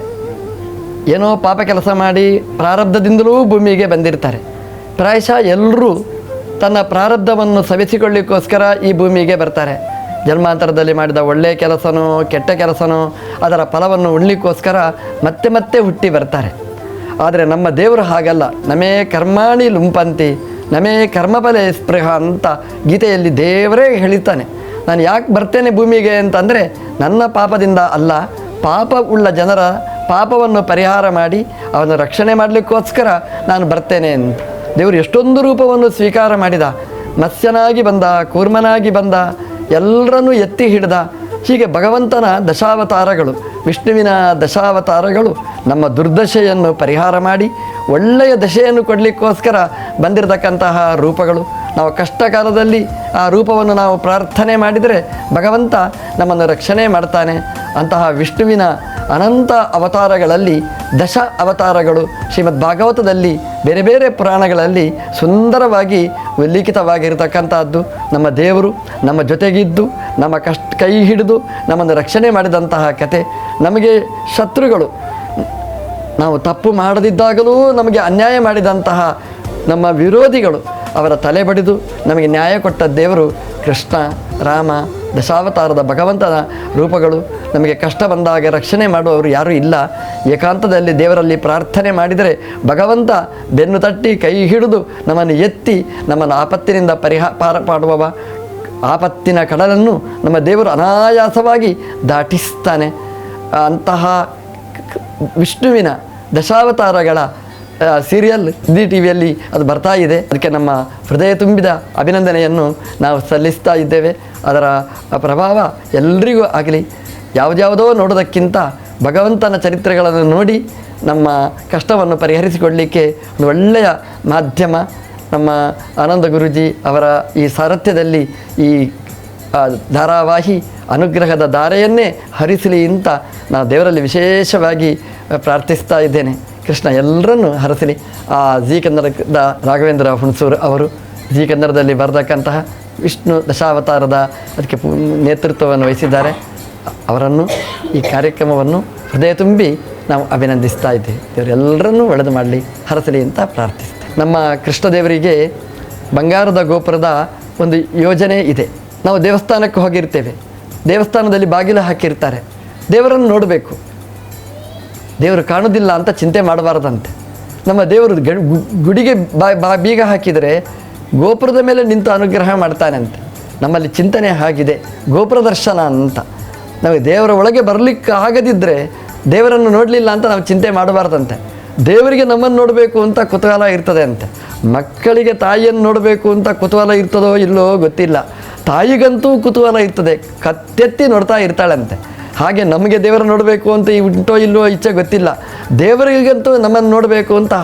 ಏನೋ ಪಾಪ ಕೆಲಸ ಮಾಡಿ ಪ್ರಾರಬ್ಧದಿಂದಲೂ ಭೂಮಿಗೆ ಬಂದಿರ್ತಾರೆ. ಪ್ರಾಯಶಃ ಎಲ್ಲರೂ ತನ್ನ ಪ್ರಾರಬ್ಧವನ್ನು ಸವೆಸಿಕೊಳ್ಳಿಕ್ಕೋಸ್ಕರ ಈ ಭೂಮಿಗೆ ಬರ್ತಾರೆ. ಜನ್ಮಾಂತರದಲ್ಲಿ ಮಾಡಿದ ಒಳ್ಳೆಯ ಕೆಲಸನೋ ಕೆಟ್ಟ ಕೆಲಸನೋ ಅದರ ಫಲವನ್ನು ಉಣ್ಲಿಕ್ಕೋಸ್ಕರ ಮತ್ತೆ ಮತ್ತೆ ಹುಟ್ಟಿ ಬರ್ತಾರೆ. ಆದರೆ ನಮ್ಮ ದೇವರು ಹಾಗಲ್ಲ. ನಮೇ ಕರ್ಮಾಣಿ ಲುಂಪಂತಿ ನಮೇ ಕರ್ಮಫಲೆ ಸ್ಪೃಹ ಅಂತ ಗೀತೆಯಲ್ಲಿ ದೇವರೇ ಹೇಳ್ತಾನೆ. ನಾನು ಯಾಕೆ ಬರ್ತೇನೆ ಭೂಮಿಗೆ ಅಂತಂದರೆ ನನ್ನ ಪಾಪದಿಂದ ಅಲ್ಲ, ಪಾಪ ಉಳ್ಳ ಜನರ ಪಾಪವನ್ನು ಪರಿಹಾರ ಮಾಡಿ ಅವನ ರಕ್ಷಣೆ ಮಾಡಲಿಕ್ಕೋಸ್ಕರ ನಾನು ಬರ್ತೇನೆ ಅಂತ. ದೇವರು ಎಷ್ಟೊಂದು ರೂಪವನ್ನು ಸ್ವೀಕಾರ ಮಾಡಿದ. ಮತ್ಸ್ಯನಾಗಿ ಬಂದ, ಕೂರ್ಮನಾಗಿ ಬಂದ, ಎಲ್ಲರನ್ನೂ ಎತ್ತಿ ಹಿಡಿದ. ಹೀಗೆ ಭಗವಂತನ ದಶಾವತಾರಗಳು, ವಿಷ್ಣುವಿನ ದಶಾವತಾರಗಳು ನಮ್ಮ ದುರ್ದಶೆಯನ್ನು ಪರಿಹಾರ ಮಾಡಿ ಒಳ್ಳೆಯ ದಶೆಯನ್ನು ಕೊಡಲಿಕ್ಕೋಸ್ಕರ ಬಂದಿರತಕ್ಕಂತಹ ರೂಪಗಳು. ನಾವು ಕಷ್ಟ ಕಾಲದಲ್ಲಿ ಆ ರೂಪವನ್ನು ನಾವು ಪ್ರಾರ್ಥನೆ ಮಾಡಿದರೆ ಭಗವಂತ ನಮ್ಮನ್ನು ರಕ್ಷಣೆ ಮಾಡ್ತಾನೆ. ಅಂತಹ ವಿಷ್ಣುವಿನ ಅನಂತ ಅವತಾರಗಳಲ್ಲಿ ದಶ ಅವತಾರಗಳು ಶ್ರೀಮದ್ ಭಾಗವತದಲ್ಲಿ ಬೇರೆ ಬೇರೆ ಪುರಾಣಗಳಲ್ಲಿ ಸುಂದರವಾಗಿ ಉಲ್ಲೇಖಿತವಾಗಿರತಕ್ಕಂಥದ್ದು. ನಮ್ಮ ದೇವರು ನಮ್ಮ ಜೊತೆಗಿದ್ದು ನಮ್ಮ ಕೈ ಹಿಡಿದು ನಮ್ಮನ್ನು ರಕ್ಷಣೆ ಮಾಡಿದಂತಹ ಕತೆ. ನಮಗೆ ಶತ್ರುಗಳು, ನಾವು ತಪ್ಪು ಮಾಡದಿದ್ದಾಗಲೂ ನಮಗೆ ಅನ್ಯಾಯ ಮಾಡಿದಂತಹ ನಮ್ಮ ವಿರೋಧಿಗಳು, ಅವರ ತಲೆ ಬಡಿದು ನಮಗೆ ನ್ಯಾಯ ಕೊಟ್ಟ ದೇವರು ಕೃಷ್ಣ, ರಾಮ, ದಶಾವತಾರದ ಭಗವಂತನ ರೂಪಗಳು. ನಮಗೆ ಕಷ್ಟ ಬಂದಾಗ ರಕ್ಷಣೆ ಮಾಡುವವರು ಯಾರೂ ಇಲ್ಲ. ಏಕಾಂತದಲ್ಲಿ ದೇವರಲ್ಲಿ ಪ್ರಾರ್ಥನೆ ಮಾಡಿದರೆ ಭಗವಂತ ಬೆನ್ನು ತಟ್ಟಿ ಕೈ ಹಿಡಿದು ನಮ್ಮನ್ನು ಎತ್ತಿ ನಮ್ಮನ್ನು ಆಪತ್ತಿನಿಂದ ಪಾರ ಮಾಡುವವ. ಆಪತ್ತಿನ ಕಡಲನ್ನು ನಮ್ಮ ದೇವರು ಅನಾಯಾಸವಾಗಿ ದಾಟಿಸ್ತಾನೆ. ಅಂತಹ ವಿಷ್ಣುವಿನ ದಶಾವತಾರಗಳ ಸೀರಿಯಲ್ ಜಿ ಟಿ ವಿಯಲ್ಲಿ ಅದು ಬರ್ತಾ ಇದೆ. ಅದಕ್ಕೆ ನಮ್ಮ ಹೃದಯ ತುಂಬಿದ ಅಭಿನಂದನೆಯನ್ನು ನಾವು ಸಲ್ಲಿಸ್ತಾ ಇದ್ದೇವೆ. ಅದರ ಪ್ರಭಾವ ಎಲ್ರಿಗೂ ಆಗಲಿ. ಯಾವುದ್ಯಾವುದೋ ನೋಡೋದಕ್ಕಿಂತ ಭಗವಂತನ ಚರಿತ್ರೆಗಳನ್ನು ನೋಡಿ ನಮ್ಮ ಕಷ್ಟವನ್ನು ಪರಿಹರಿಸಿಕೊಳ್ಳಲಿಕ್ಕೆ ಒಂದು ಒಳ್ಳೆಯ ಮಾಧ್ಯಮ. ನಮ್ಮ ಆನಂದ ಗುರೂಜಿ ಅವರ ಈ ಸಾರಥ್ಯದಲ್ಲಿ ಈ ಧಾರಾವಾಹಿ ಅನುಗ್ರಹದ ಧಾರೆಯನ್ನೇ ಹರಿಸಲಿ ಅಂತ ನಾನು ದೇವರಲ್ಲಿ ವಿಶೇಷವಾಗಿ ಪ್ರಾರ್ಥಿಸ್ತಾ ಇದ್ದೇನೆ. ಕೃಷ್ಣ ಎಲ್ಲರನ್ನೂ ಹರಸಲಿ. ಆ ಜಿ ಕನ್ನಡದ ರಾಘವೇಂದ್ರ ಹುಣಸೂರು ಅವರು ಜಿ ಕನ್ನಡದಲ್ಲಿ ಬರೆದಕ್ಕಂತಹ ವಿಷ್ಣು ದಶಾವತಾರದ ಅದಕ್ಕೆ ನೇತೃತ್ವವನ್ನು ವಹಿಸಿದ್ದಾರೆ. ಅವರನ್ನು ಈ ಕಾರ್ಯಕ್ರಮವನ್ನು ಹೃದಯ ತುಂಬಿ ನಾವು ಅಭಿನಂದಿಸ್ತಾ ಇದ್ದೇವೆ. ದೇವರೆಲ್ಲರನ್ನೂ ಒಳ್ಳೆದು ಮಾಡಲಿ, ಹರಸಲಿ ಅಂತ ಪ್ರಾರ್ಥಿಸ್ತೇವೆ. ನಮ್ಮ ಕೃಷ್ಣದೇವರಿಗೆ ಬಂಗಾರದ ಗೋಪುರದ ಒಂದು ಯೋಜನೆ ಇದೆ. ನಾವು ದೇವಸ್ಥಾನಕ್ಕೆ ಹೋಗಿರ್ತೇವೆ, ದೇವಸ್ಥಾನದಲ್ಲಿ ಬಾಗಿಲು ಹಾಕಿರ್ತಾರೆ. ದೇವರನ್ನು ನೋಡಬೇಕು, ದೇವರು ಕಾಣೋದಿಲ್ಲ ಅಂತ ಚಿಂತೆ ಮಾಡಬಾರ್ದಂತೆ. ನಮ್ಮ ದೇವರು ಗುಡಿಗೆ ಬೀಗ ಹಾಕಿದರೆ ಗೋಪುರದ ಮೇಲೆ ನಿಂತು ಅನುಗ್ರಹ ಮಾಡ್ತಾನಂತೆ. ನಮ್ಮಲ್ಲಿ ಚಿಂತನೆ ಆಗಿದೆ, ಗೋಪುರ ದರ್ಶನ ಅಂತ. ನಮಗೆ ದೇವರ ಒಳಗೆ ಬರಲಿಕ್ಕೆ ಆಗದಿದ್ದರೆ ದೇವರನ್ನು ನೋಡಲಿಲ್ಲ ಅಂತ ನಾವು ಚಿಂತೆ ಮಾಡಬಾರ್ದಂತೆ. ದೇವರಿಗೆ ನಮ್ಮನ್ನು ನೋಡಬೇಕು ಅಂತ ಕುತೂಹಲ ಇರ್ತದೆ ಅಂತೆ. ಮಕ್ಕಳಿಗೆ ತಾಯಿಯನ್ನು ನೋಡಬೇಕು ಅಂತ ಕುತೂಹಲ ಇರ್ತದೋ ಇಲ್ಲೋ ಗೊತ್ತಿಲ್ಲ, ತಾಯಿಗಂತೂ ಕುತೂಹಲ ಇರ್ತದೆ, ಕತ್ತೆತ್ತಿ ನೋಡ್ತಾ ಇರ್ತಾಳಂತೆ. ಹಾಗೆ ನಮಗೆ ದೇವರು ನೋಡಬೇಕು ಅಂತ ಉಂಟೋ ಇಲ್ಲೋ ಇಚ್ಛೆ ಗೊತ್ತಿಲ್ಲ, ದೇವರಿಗಂತೂ ನಮ್ಮನ್ನು ನೋಡಬೇಕು ಅಂತ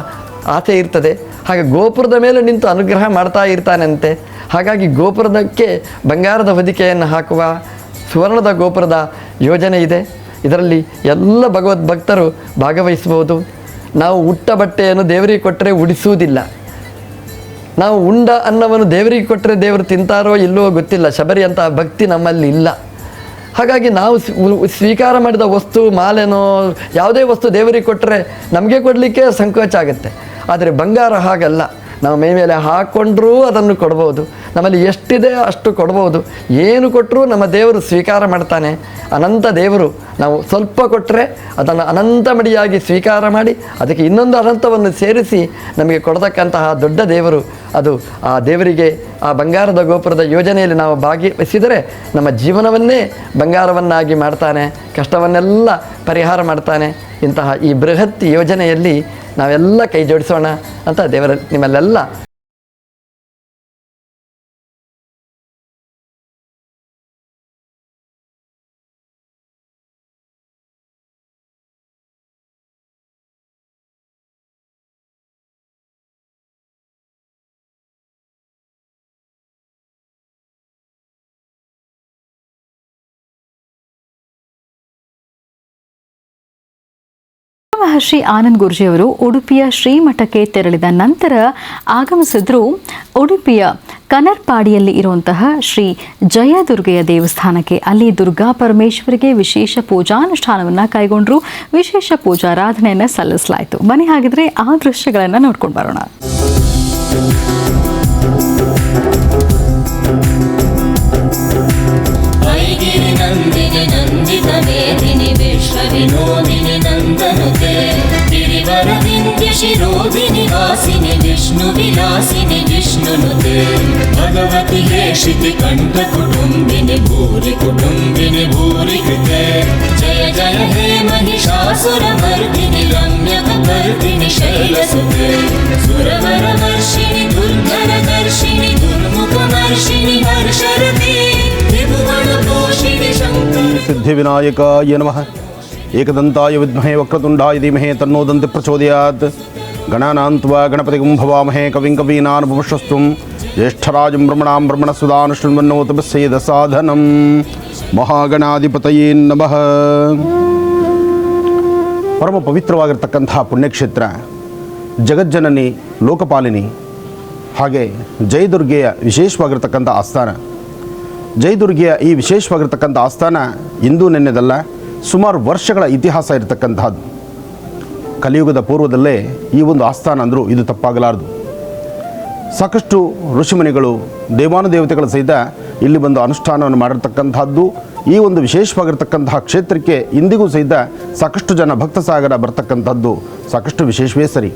ಆಸೆ ಇರ್ತದೆ. ಹಾಗೆ ಗೋಪುರದ ಮೇಲೆ ನಿಂತು ಅನುಗ್ರಹ ಮಾಡ್ತಾ ಇರ್ತಾನಂತೆ. ಹಾಗಾಗಿ ಗೋಪುರದಕ್ಕೆ ಬಂಗಾರದ ಹೊದಿಕೆಯನ್ನು ಹಾಕುವ ಸುವರ್ಣದ ಗೋಪುರದ ಯೋಜನೆ ಇದೆ. ಇದರಲ್ಲಿ ಎಲ್ಲ ಭಗವದ್ ಭಕ್ತರು ಭಾಗವಹಿಸ್ಬೋದು. ನಾವು ಉಟ್ಟ ಬಟ್ಟೆಯನ್ನು ದೇವರಿಗೆ ಕೊಟ್ಟರೆ ಉಡಿಸುವುದಿಲ್ಲ, ನಾವು ಉಂಡ ಅನ್ನವನ್ನು ದೇವರಿಗೆ ಕೊಟ್ಟರೆ ದೇವರು ತಿಂತಾರೋ ಇಲ್ಲವೋ ಗೊತ್ತಿಲ್ಲ. ಶಬರಿ ಅಂತ ಭಕ್ತಿ ನಮ್ಮಲ್ಲಿ ಇಲ್ಲ. ಹಾಗಾಗಿ ನಾವು ಸ್ವೀಕಾರ ಮಾಡಿದ ವಸ್ತು, ಮಾಲೆನೋ ಯಾವುದೇ ವಸ್ತು ದೇವರಿಗೆ ಕೊಟ್ಟರೆ ನಮಗೆ ಕೊಡಲಿಕ್ಕೆ ಸಂಕೋಚ ಆಗುತ್ತೆ. ಆದರೆ ಬಂಗಾರ ಹಾಗಲ್ಲ. ನಾವು ಮೈ ಮೇಲೆ ಹಾಕ್ಕೊಂಡ್ರೂ ಅದನ್ನು ಕೊಡ್ಬೋದು, ನಮ್ಮಲ್ಲಿ ಎಷ್ಟಿದೆ ಅಷ್ಟು ಕೊಡ್ಬೋದು. ಏನು ಕೊಟ್ಟರೂ ನಮ್ಮ ದೇವರು ಸ್ವೀಕಾರ ಮಾಡ್ತಾನೆ. ಅನಂತ ದೇವರು, ನಾವು ಸ್ವಲ್ಪ ಕೊಟ್ಟರೆ ಅದನ್ನು ಅನಂತ ಮಡಿಯಾಗಿ ಸ್ವೀಕಾರ ಮಾಡಿ ಅದಕ್ಕೆ ಇನ್ನೊಂದು ಅನಂತವನ್ನು ಸೇರಿಸಿ ನಮಗೆ ಕೊಡತಕ್ಕಂತಹ ದೊಡ್ಡ ದೇವರು. ಅದು ಆ ದೇವರಿಗೆ ಆ ಬಂಗಾರದ ಗೋಪುರದ ಯೋಜನೆಯಲ್ಲಿ ನಾವು ಭಾಗವಹಿಸಿದರೆ ನಮ್ಮ ಜೀವನವನ್ನೇ ಬಂಗಾರವನ್ನಾಗಿ ಮಾಡ್ತಾನೆ, ಕಷ್ಟವನ್ನೆಲ್ಲ ಪರಿಹಾರ ಮಾಡ್ತಾನೆ. ಇಂತಹ ಈ ಬೃಹತ್ ಯೋಜನೆಯಲ್ಲಿ ನಾವೆಲ್ಲ ಕೈ ಜೋಡಿಸೋಣ ಅಂತ ದೇವರ ನಿಮ್ಮಲ್ಲೆಲ್ಲ ಮಹರ್ಷಿ ಆನಂದ್ ಗುರೂಜಿಯವರು ಉಡುಪಿಯ ಶ್ರೀಮಠಕ್ಕೆ ತೆರಳಿದ ನಂತರ ಆಗಮಿಸಿದ್ರು ಉಡುಪಿಯ ಕನರ್ಪಾಡಿಯಲ್ಲಿ ಇರುವಂತಹ ಶ್ರೀ ಜಯದುರ್ಗೆಯ ದೇವಸ್ಥಾನಕ್ಕೆ. ಅಲ್ಲಿ ದುರ್ಗಾ ಪರಮೇಶ್ವರಿಗೆ ವಿಶೇಷ ಪೂಜಾನುಷ್ಠಾನವನ್ನು ಕೈಗೊಂಡ್ರು, ವಿಶೇಷ ಪೂಜಾರಾಧನೆಯನ್ನು ಸಲ್ಲಿಸಲಾಯಿತು. ಬನ್ನಿ ಹಾಗಿದ್ರೆ ಆ ದೃಶ್ಯಗಳನ್ನು ನೋಡ್ಕೊಂಡು ಬರೋಣ. विनोदिनि नन्दनुते गिरिवरविन्द्य शिरोधिनि वासिनि विष्णु विलासिनि विष्णुनुते भगवति हेशिति कण्ठकुटुम्बिनि भूरि कुटुम्बिनि भूरि कृते जय जय हे महिषासुरमर्दिनि रम्यकपर्दिनि शैलसुते सुरवरवर्षिणि दुर्धरदर्शिनि दुर्मुखमर्षिणि हर्षरते त्रिभुवनपोषिणि शङ्कर सिद्धिविनायकाय नमः. एकदन्ताय विद्महे वक्रतुण्डाय धीमहि तन्नो दन्ति प्रचोदयात्. गणानां त्वा गणपतिं भवामहे कविं कवीनामुपमश्रवस्तुं ज्येष्ठराजं ब्रह्मणां ब्रह्मणस्पदान् शृण्वन्नोतपस्येदसाधनं. ಮಹಾಗಣಾಧಿಪತಯೇ ನಮಃ. ಪರಮ ಪವಿತ್ರವಾಗಿರ್ತಕ್ಕಂತಹ ಪುಣ್ಯಕ್ಷೇತ್ರ, ಜಗಜ್ಜನನಿ ಲೋಕಪಾಲಿನಿ, ಹಾಗೆ ಜಯದುರ್ಗೆಯ ವಿಶೇಷವಾಗಿರ್ತಕ್ಕಂಥ ಆಸ್ಥಾನ. ಜಯದುರ್ಗೆಯ ಈ ವಿಶೇಷವಾಗಿರ್ತಕ್ಕಂಥ ಆಸ್ಥಾನ ಇಂದು ನೆನ್ನೆದಲ್ಲ, ಸುಮಾರು ವರ್ಷಗಳ ಇತಿಹಾಸ ಇರತಕ್ಕಂತಹದ್ದು. ಕಲಿಯುಗದ ಪೂರ್ವದಲ್ಲೇ ಈ ಒಂದು ಆಸ್ಥಾನ ಅಂದರೂ ಇದು ತಪ್ಪಾಗಲಾರದು. ಸಾಕಷ್ಟು ಋಷಿಮುನಿಗಳು ದೇವಾನುದೇವತೆಗಳ ಸಹಿತ ಇಲ್ಲಿ ಬಂದು ಅನುಷ್ಠಾನವನ್ನು ಮಾಡಿರ್ತಕ್ಕಂಥದ್ದು. ಈ ಒಂದು ವಿಶೇಷವಾಗಿರ್ತಕ್ಕಂತಹ ಕ್ಷೇತ್ರಕ್ಕೆ ಇಂದಿಗೂ ಸಹಿತ ಸಾಕಷ್ಟು ಜನ ಭಕ್ತ ಸಾಗರ ಬರ್ತಕ್ಕಂಥದ್ದು ಸಾಕಷ್ಟು ವಿಶೇಷವೇ ಸರಿ.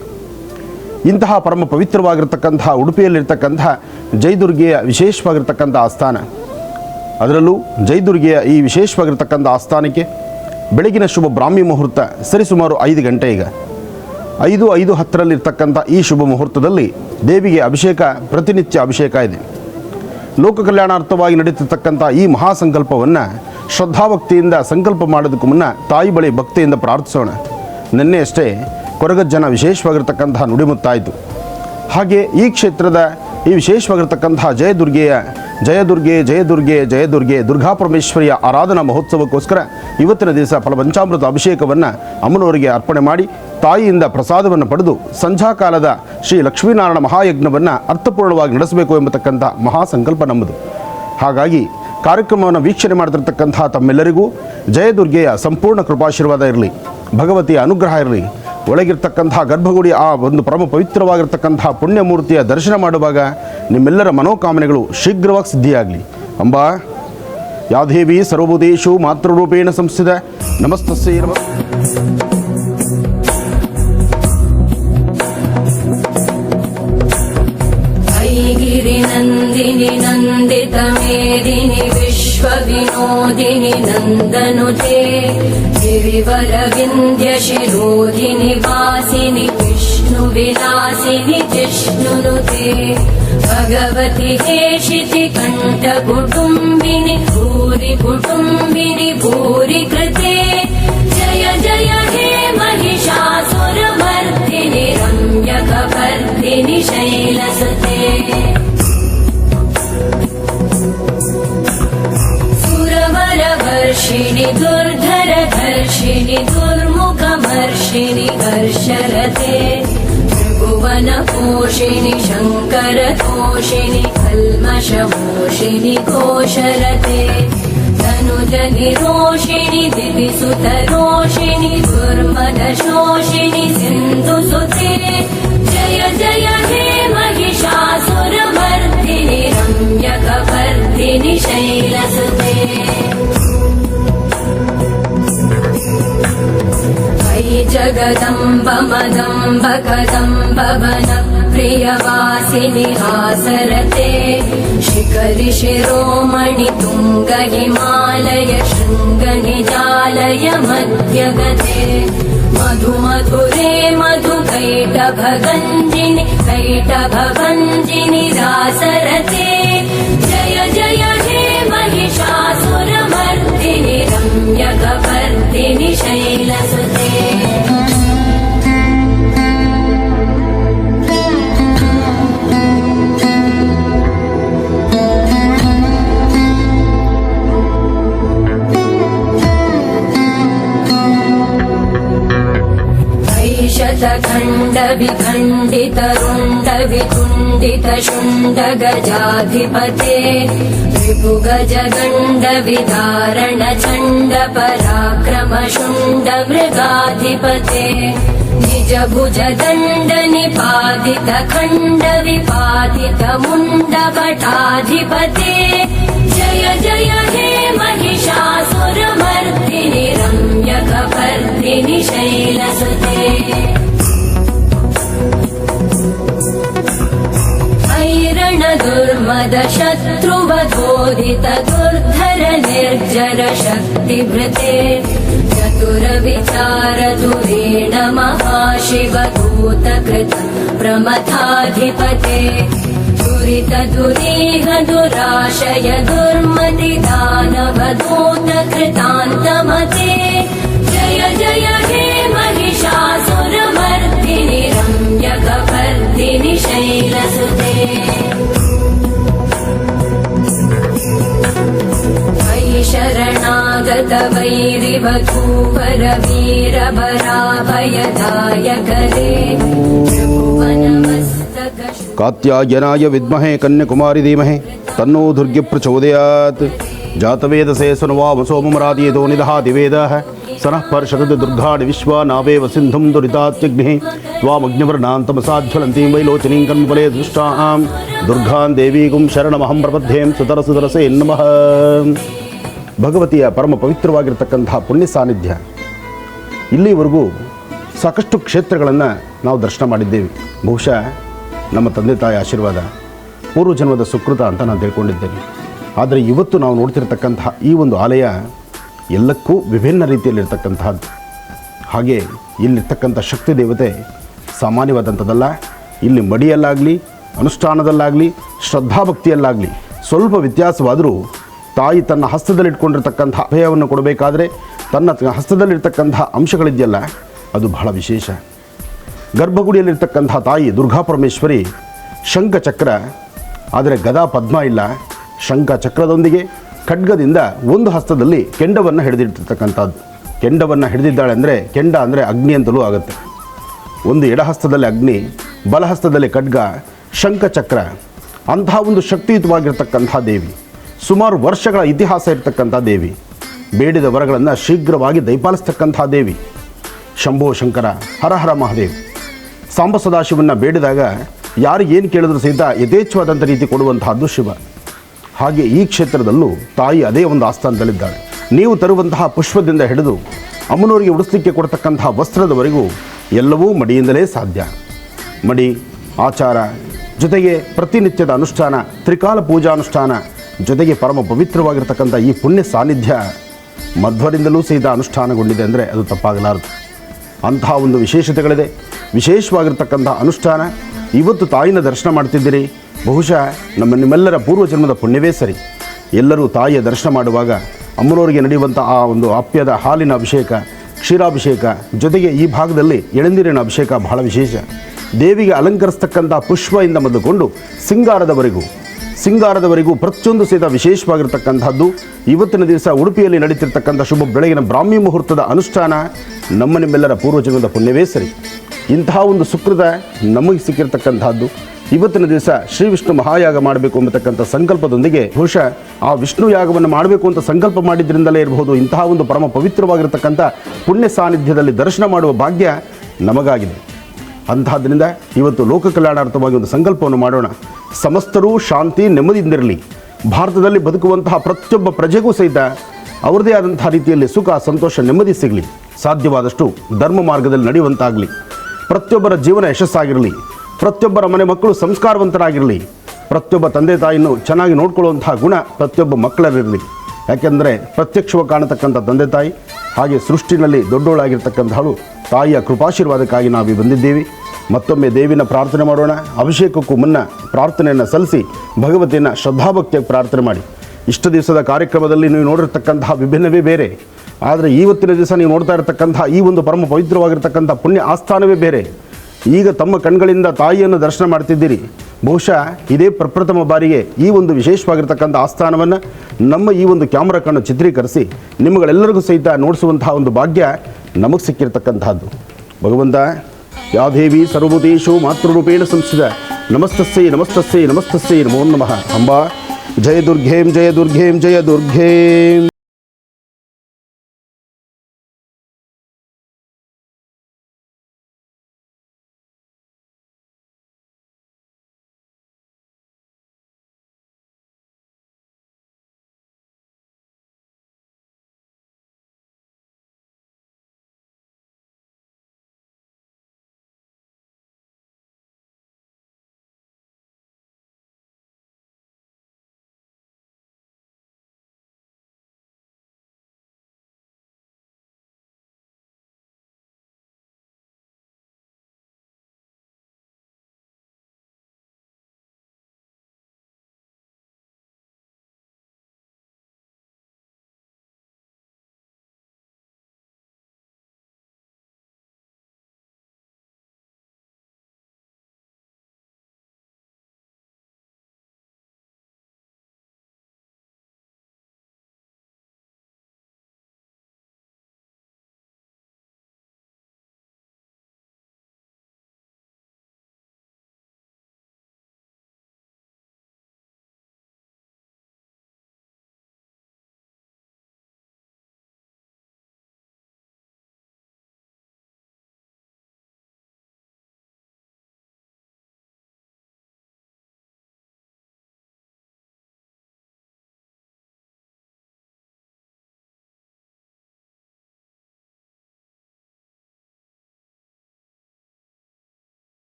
ಇಂತಹ ಪರಮ ಪವಿತ್ರವಾಗಿರ್ತಕ್ಕಂತಹ ಉಡುಪಿಯಲ್ಲಿರ್ತಕ್ಕಂತಹ ಜಯದುರ್ಗೆಯ ವಿಶೇಷವಾಗಿರ್ತಕ್ಕಂಥ ಆಸ್ಥಾನ, ಅದರಲ್ಲೂ ಜಯದುರ್ಗೆಯ ಈ ವಿಶೇಷವಾಗಿರ್ತಕ್ಕಂಥ ಆಸ್ಥಾನಕ್ಕೆ ಬೆಳಗಿನ ಶುಭ ಬ್ರಾಹ್ಮಿ ಮುಹೂರ್ತ ಸರಿಸುಮಾರು 5 ಗಂಟೆ. ಈಗ 5:10 ಈ ಶುಭ ಮುಹೂರ್ತದಲ್ಲಿ ದೇವಿಗೆ ಅಭಿಷೇಕ, ಪ್ರತಿನಿತ್ಯ ಅಭಿಷೇಕ ಇದೆ. ಲೋಕ ಕಲ್ಯಾಣಾರ್ಥವಾಗಿ ನಡೀತಿರ್ತಕ್ಕಂಥ ಈ ಮಹಾಸಂಕಲ್ಪವನ್ನು ಶ್ರದ್ಧಾಭಕ್ತಿಯಿಂದ ಸಂಕಲ್ಪ ಮಾಡೋದಕ್ಕೂ ಮುನ್ನ ತಾಯಿ ಬಳಿ ಭಕ್ತಿಯಿಂದ ಪ್ರಾರ್ಥಿಸೋಣ. ನಿನ್ನೆ ಅಷ್ಟೇ ಕೊರಗಜ್ಜನ ವಿಶೇಷವಾಗಿರ್ತಕ್ಕಂತಹ ನುಡಿಮುತ್ತಾಯಿತು. ಹಾಗೆ ಈ ಕ್ಷೇತ್ರದ ಈ ವಿಶೇಷವಾಗಿರ್ತಕ್ಕಂತಹ ಜಯದುರ್ಗೆ ದುರ್ಗಾ ಪರಮೇಶ್ವರಿಯ ಆರಾಧನಾ ಮಹೋತ್ಸವಕ್ಕೋಸ್ಕರ ಇವತ್ತಿನ ದಿವಸ ಫಲಪಂಚಾಮೃತ ಅಭಿಷೇಕವನ್ನು ಅಮ್ಮನವರಿಗೆ ಅರ್ಪಣೆ ಮಾಡಿ ತಾಯಿಯಿಂದ ಪ್ರಸಾದವನ್ನು ಪಡೆದು ಸಂಧ್ಯಾಕಾಲದ ಶ್ರೀ ಲಕ್ಷ್ಮೀನಾರಾಯಣ ಮಹಾಯಜ್ಞವನ್ನು ಅರ್ಥಪೂರ್ಣವಾಗಿ ನಡೆಸಬೇಕು ಎಂಬತಕ್ಕಂಥ ಮಹಾಸಂಕಲ್ಪ ನಮ್ಮದು. ಹಾಗಾಗಿ ಕಾರ್ಯಕ್ರಮವನ್ನು ವೀಕ್ಷಣೆ ಮಾಡ್ತಿರ್ತಕ್ಕಂಥ ತಮ್ಮೆಲ್ಲರಿಗೂ ಜಯದುರ್ಗೆಯ ಸಂಪೂರ್ಣ ಕೃಪಾಶೀರ್ವಾದ ಇರಲಿ, ಭಗವತಿಯ ಅನುಗ್ರಹ ಇರಲಿ. ಒಳಗಿರ್ತಕ್ಕಂತಹ ಗರ್ಭಗುಡಿ ಆ ಒಂದು ಪರಮ ಪವಿತ್ರವಾಗಿರ್ತಕ್ಕಂತಹ ಪುಣ್ಯಮೂರ್ತಿಯ ದರ್ಶನ ಮಾಡುವಾಗ ನಿಮ್ಮೆಲ್ಲರ ಮನೋಕಾಮನೆಗಳು ಶೀಘ್ರವಾಗಿ ಸಿದ್ಧಿಯಾಗಲಿ. ಅಂಬಾ ಯಾ ದೇವಿ ಸರ್ವಭೂತೇಷು ಮಾತೃರೂಪೇಣ ಸಂಸ್ಥಿತ ನಮಸ್ತಸ್ಯೈ ನಮಃ. गिरिनन्दिनि नन्दितमेदिनि विश्वविनोदिनि नन्दनुते गिरिवरविन्द्यशिरोधिनि वासिनि विष्णुविलासिनि जिष्णुनुते भगवति हेशिति कण्ठकुटुम्बिनि भूरि कुटुम्बिनि भूरि कृते जय जय हे महिषासुरमर्दिनि रम्यकपर्दिनि शैलसुते सुरवरवर्षिणि दुर्धरधर्षिणि दुर्मुखमर्षिणि हर्षरते त्रिभुवनपोषिणि शङ्करतोषिणि कल्मषमोषिणि घोषरते धनुजनिरोषिणि दिविसुतरोषिणि दुर्मदशोषिणि सिन्धुसुते जय जय हे जगदम्ब मदम्ब कदम्ब वन प्रियवासिनि हासरते शिखरि शिरोमणि तुङ्ग हिमालय शृङ्ग निजालय मध्यगते मधु मधुरे मधु कैटभगञ्जिनि कैटभभञ्जिनि रासरते जय जय हे महिषासुरमर्दिनि रम्यकपर्दिनि शैलसुते शतखण्ड विखण्डित रुण्ड वितुण्डित शुण्ड गजाधिपते रिपुगज गण्ड विदारण चण्ड पराक्रम शुण्ड मृगाधिपते निज भुज दण्ड निपातित खण्ड विपातित मुण्ड भटाधिपते जय जय हे महिषासुरमर्दिनि रम्यकपर्दिनि शैलसुते ऐरण दुर्मद शत्रुवधोदित दुर्धर निर्जर शक्तिभृते चतुर विचार धुरेण महाशिव दूतकृत प्रमथाधिपते दुरित दुरीह दुराशय दुर्मति दानव दूत कृतान्तमते जय जय हे महिषासुरमर्दिनि रम्यकपर्दिनि शैलसुते मयि शरणागत वैरिवधूवर वीरभराभयदायकरे त्रिभुवनमस्तक कात्यायनाय विद्महे कन्याकुमारी धीमहि तन्नो दुर्गे प्रचोदयात् जातवेदसे सुनवाम सोमरादियतो निदहाति वेदः सनः पर्षदति दुर्गाणि विश्वा नावेव सिन्धुं दुरितात्यग्निः त्वामग्निवर्णां तमसाज्वलन्तीं वैलोचनीं कर्मफले दुष्टां दुर्गां देवीगुं शरणमहं प्रपद्ये सुतरसे नमः. ಭಗವತಿಯ ಪರಮ ಪವಿತ್ರವಾಗಿರ್ತಕ್ಕಂಥ ಪುಣ್ಯ ಸಾನ್ನಿಧ್ಯ. ಇಲ್ಲಿವರೆಗೂ ಸಾಕಷ್ಟು ಕ್ಷೇತ್ರಗಳನ್ನು ನಾವು ದರ್ಶನ ಮಾಡಿದ್ದೇವೆ. ಬಹುಶಃ ನಮ್ಮ ತಂದೆ ತಾಯಿ ಆಶೀರ್ವಾದ, ಪೂರ್ವಜನ್ಮದ ಸುಕೃತ ಅಂತ ನಾನು ತಿಳ್ಕೊಂಡಿದ್ದೇನೆ. ಆದರೆ ಇವತ್ತು ನಾವು ನೋಡ್ತಿರ್ತಕ್ಕಂತಹ ಈ ಒಂದು ಆಲಯ ಎಲ್ಲಕ್ಕೂ ವಿಭಿನ್ನ ರೀತಿಯಲ್ಲಿರ್ತಕ್ಕಂತಹದ್ದು. ಹಾಗೆ ಇಲ್ಲಿರ್ತಕ್ಕಂಥ ಶಕ್ತಿ ದೇವತೆ ಸಾಮಾನ್ಯವಾದಂಥದ್ದಲ್ಲ. ಇಲ್ಲಿ ಮಡಿಯಲ್ಲಾಗಲಿ, ಅನುಷ್ಠಾನದಲ್ಲಾಗಲಿ, ಶ್ರದ್ಧಾಭಕ್ತಿಯಲ್ಲಾಗಲಿ ಸ್ವಲ್ಪ ವ್ಯತ್ಯಾಸವಾದರೂ ತಾಯಿ ತನ್ನ ಹಸ್ತದಲ್ಲಿಟ್ಕೊಂಡಿರ್ತಕ್ಕಂಥ ಅಭಯವನ್ನು ಕೊಡಬೇಕಾದ್ರೆ ತನ್ನ ಹಸ್ತದಲ್ಲಿರ್ತಕ್ಕಂಥ ಅಂಶಗಳಿದೆಯಲ್ಲ, ಅದು ಬಹಳ ವಿಶೇಷ. ಗರ್ಭಗುಡಿಯಲ್ಲಿರ್ತಕ್ಕಂಥ ತಾಯಿ ದುರ್ಗಾಪರಮೇಶ್ವರಿ ಶಂಖಚಕ್ರ, ಆದರೆ ಗದಾ ಪದ್ಮ ಇಲ್ಲ. ಶಂಖಚಕ್ರದೊಂದಿಗೆ ಖಡ್ಗದಿಂದ ಒಂದು ಹಸ್ತದಲ್ಲಿ ಕೆಂಡವನ್ನು ಹಿಡಿದಿಟ್ಟಿರ್ತಕ್ಕಂಥದ್ದು. ಕೆಂಡವನ್ನು ಹಿಡಿದಿದ್ದಾಳೆ ಅಂದರೆ, ಕೆಂಡ ಅಂದರೆ ಅಗ್ನಿ ಅಂತಲೂ ಆಗುತ್ತೆ. ಒಂದು ಎಡಹಸ್ತದಲ್ಲಿ ಅಗ್ನಿ, ಬಲಹಸ್ತದಲ್ಲಿ ಖಡ್ಗ, ಶಂಖಚಕ್ರ. ಅಂತಹ ಒಂದು ಶಕ್ತಿಯುತವಾಗಿರ್ತಕ್ಕಂಥ ದೇವಿ, ಸುಮಾರು ವರ್ಷಗಳ ಇತಿಹಾಸ ಇರತಕ್ಕಂಥ ದೇವಿ, ಬೇಡಿದ ವರಗಳನ್ನು ಶೀಘ್ರವಾಗಿ ದಯಪಾಲಿಸ್ತಕ್ಕಂಥ ದೇವಿ. ಶಂಭೋ ಶಂಕರ, ಹರ ಹರ ಮಹಾದೇವ್. ಸಾಂಬ ಸದಾಶಿವನ್ನ ಬೇಡಿದಾಗ ಯಾರು ಏನು ಕೇಳಿದ್ರು ಸಹಿತ ಯಥೇಚ್ಛವಾದಂಥ ರೀತಿ ಕೊಡುವಂತಹದ್ದು ಶಿವ. ಹಾಗೆ ಈ ಕ್ಷೇತ್ರದಲ್ಲೂ ತಾಯಿ ಅದೇ ಒಂದು ಆಸ್ಥಾನದಲ್ಲಿದ್ದಾಳೆ. ನೀವು ತರುವಂತಹ ಪುಷ್ಪದಿಂದ ಹಿಡಿದು ಅಮ್ಮನವರಿಗೆ ಉಡಿಸಲಿಕ್ಕೆ ಕೊಡ್ತಕ್ಕಂತಹ ವಸ್ತ್ರದವರೆಗೂ ಎಲ್ಲವೂ ಮಡಿಯಿಂದಲೇ ಸಾಧ್ಯ. ಮಡಿ, ಆಚಾರ, ಜೊತೆಗೆ ಪ್ರತಿನಿತ್ಯದ ಅನುಷ್ಠಾನ, ತ್ರಿಕಾಲ ಪೂಜಾನುಷ್ಠಾನ, ಜೊತೆಗೆ ಪರಮ ಪವಿತ್ರವಾಗಿರ್ತಕ್ಕಂಥ ಈ ಪುಣ್ಯ ಸಾನ್ನಿಧ್ಯ ಮಧ್ವರಿಂದಲೂ ಸಹಿತ ಅನುಷ್ಠಾನಗೊಂಡಿದೆ ಅಂದರೆ ಅದು ತಪ್ಪಾಗಲಾರದು. ಅಂತಹ ಒಂದು ವಿಶೇಷತೆಗಳಿದೆ. ವಿಶೇಷವಾಗಿರ್ತಕ್ಕಂಥ ಅನುಷ್ಠಾನ. ಇವತ್ತು ತಾಯಿನ ದರ್ಶನ ಮಾಡ್ತಿದ್ದೀರಿ. ಬಹುಶಃ ನಿಮ್ಮೆಲ್ಲರ ಪೂರ್ವಜನ್ಮದ ಪುಣ್ಯವೇ ಸರಿ. ಎಲ್ಲರೂ ತಾಯಿಯ ದರ್ಶನ ಮಾಡುವಾಗ ಅಮ್ಮನವರಿಗೆ ನಡೆಯುವಂಥ ಆ ಒಂದು ಆಪ್ಯದ ಹಾಲಿನ ಅಭಿಷೇಕ, ಕ್ಷೀರಾಭಿಷೇಕ, ಜೊತೆಗೆ ಈ ಭಾಗದಲ್ಲಿ ಎಳೆನೀರಿನ ಅಭಿಷೇಕ ಬಹಳ ವಿಶೇಷ. ದೇವಿಗೆ ಅಲಂಕರಿಸ್ತಕ್ಕಂಥ ಪುಷ್ಪದಿಂದ ಮೊದಲುಕೊಂಡು ಸಿಂಗಾರದವರೆಗೂ ಪ್ರತಿಯೊಂದು ಸಹಿತ ವಿಶೇಷವಾಗಿರ್ತಕ್ಕಂಥದ್ದು. ಇವತ್ತಿನ ದಿವಸ ಉಡುಪಿಯಲ್ಲಿ ನಡೀತಿರ್ತಕ್ಕಂಥ ಶುಭ ಬೆಳಗಿನ ಬ್ರಾಹ್ಮಿ ಮುಹೂರ್ತದ ಅನುಷ್ಠಾನ ನಿಮ್ಮೆಲ್ಲರ ಪೂರ್ವಜನ್ಮದ ಪುಣ್ಯವೇ ಸರಿ. ಇಂತಹ ಒಂದು ಸುಕೃತ ನಮಗೆ ಸಿಕ್ಕಿರ್ತಕ್ಕಂಥದ್ದು. ಇವತ್ತಿನ ದಿವಸ ಶ್ರೀ ವಿಷ್ಣು ಮಹಾಯಾಗ ಮಾಡಬೇಕು ಎಂಬತಕ್ಕಂಥ ಸಂಕಲ್ಪದೊಂದಿಗೆ ಬಹುಶಃ ಆ ವಿಷ್ಣು ಯಾಗವನ್ನು ಮಾಡಬೇಕು ಅಂತ ಸಂಕಲ್ಪ ಮಾಡಿದ್ರಿಂದಲೇ ಇರಬಹುದು ಇಂತಹ ಒಂದು ಪರಮ ಪವಿತ್ರವಾಗಿರ್ತಕ್ಕಂಥ ಪುಣ್ಯ ಸಾನ್ನಿಧ್ಯದಲ್ಲಿ ದರ್ಶನ ಮಾಡುವ ಭಾಗ್ಯ ನಮಗಾಗಿದೆ. ಅಂತಹದ್ರಿಂದ ಇವತ್ತು ಲೋಕ ಕಲ್ಯಾಣಾರ್ಥವಾಗಿ ಒಂದು ಸಂಕಲ್ಪವನ್ನು ಮಾಡೋಣ. ಸಮಸ್ತರೂ ಶಾಂತಿ ನೆಮ್ಮದಿಯಿಂದಿರಲಿ. ಭಾರತದಲ್ಲಿ ಬದುಕುವಂತಹ ಪ್ರತಿಯೊಬ್ಬ ಪ್ರಜೆಗೂ ಸಹಿತ ಅವರದೇ ಆದಂತಹ ರೀತಿಯಲ್ಲಿ ಸುಖ, ಸಂತೋಷ, ನೆಮ್ಮದಿ ಸಿಗಲಿ. ಸಾಧ್ಯವಾದಷ್ಟು ಧರ್ಮ ಮಾರ್ಗದಲ್ಲಿ ನಡೆಯುವಂತಾಗಲಿ. ಪ್ರತಿಯೊಬ್ಬರ ಜೀವನ ಯಶಸ್ಸಾಗಿರಲಿ. ಪ್ರತಿಯೊಬ್ಬರ ಮನೆ ಮಕ್ಕಳು ಸಂಸ್ಕಾರವಂತರಾಗಿರಲಿ. ಪ್ರತಿಯೊಬ್ಬ ತಂದೆ ತಾಯಿಯನ್ನು ಚೆನ್ನಾಗಿ ನೋಡ್ಕೊಳ್ಳುವಂತಹ ಗುಣ ಪ್ರತಿಯೊಬ್ಬ ಮಕ್ಕಳಲ್ಲಿರಲಿ. ಯಾಕೆಂದರೆ ಪ್ರತ್ಯಕ್ಷವಾಗಿ ಕಾಣತಕ್ಕಂಥ ತಂದೆ ತಾಯಿ ಹಾಗೆ ಸೃಷ್ಟಿನಲ್ಲಿ ದೊಡ್ಡೋಳಾಗಿರ್ತಕ್ಕಂಥವಳು ತಾಯಿಯ ಕೃಪಾಶೀರ್ವಾದಕ್ಕಾಗಿ ನಾವು ಬಂದಿದ್ದೀವಿ. ಮತ್ತೊಮ್ಮೆ ದೇವಿನ ಪ್ರಾರ್ಥನೆ ಮಾಡೋಣ. ಅಭಿಷೇಕಕ್ಕೂ ಮುನ್ನ ಪ್ರಾರ್ಥನೆಯನ್ನು ಸಲ್ಲಿಸಿ ಭಗವತಿಯನ್ನು ಶ್ರದ್ಧಾಭಕ್ತಿಯಾಗಿ ಪ್ರಾರ್ಥನೆ ಮಾಡಿ. ಇಷ್ಟು ದಿವಸದ ಕಾರ್ಯಕ್ರಮದಲ್ಲಿ ನೀವು ನೋಡಿರ್ತಕ್ಕಂತಹ ವಿಭಿನ್ನವೇ ಬೇರೆ, ಆದರೆ ಇವತ್ತಿನ ದಿವಸ ನೀವು ನೋಡ್ತಾ ಇರತಕ್ಕಂತಹ ಈ ಒಂದು ಪರಮ ಪವಿತ್ರವಾಗಿರ್ತಕ್ಕಂಥ ಪುಣ್ಯ ಆಸ್ಥಾನವೇ ಬೇರೆ. ಈಗ ತಮ್ಮ ಕಣ್ಗಳಿಂದ ತಾಯಿಯನ್ನು ದರ್ಶನ ಮಾಡ್ತಿದ್ದೀರಿ. ಬಹುಶಃ ಇದೇ ಪ್ರಪ್ರಥಮ ಬಾರಿಗೆ ಈ ಒಂದು ವಿಶೇಷವಾಗಿರ್ತಕ್ಕಂಥ ಆಸ್ಥಾನವನ್ನು ನಮ್ಮ ಈ ಒಂದು ಕ್ಯಾಮ್ರಾ ಕಣ್ಣು ಚಿತ್ರೀಕರಿಸಿ ನಿಮ್ಮಗಳೆಲ್ಲರಿಗೂ ಸಹಿತ ನೋಡಿಸುವಂತಹ ಒಂದು ಭಾಗ್ಯ ನಮಗೆ ಸಿಕ್ಕಿರ್ತಕ್ಕಂಥದ್ದು. ಭಗವಂತ, ಯಾ ದೇವಿ ಸರ್ವಭೂತೇಷು ಮಾತೃರೂಪೇಣ ಸಂಸ್ಥಿತ ನಮಸ್ತಸ್ಸೈ ನಮಸ್ತಸ್ಸೈ ನಮಸ್ತಸ್ಸೈ ನಮೋ ನಮಃ. ಅಂಬಾ ಜಯ ದುರ್ಗೇಂ ಜಯ ದುರ್ಗೇಂ ಜಯ ದುರ್ಗೇಂ.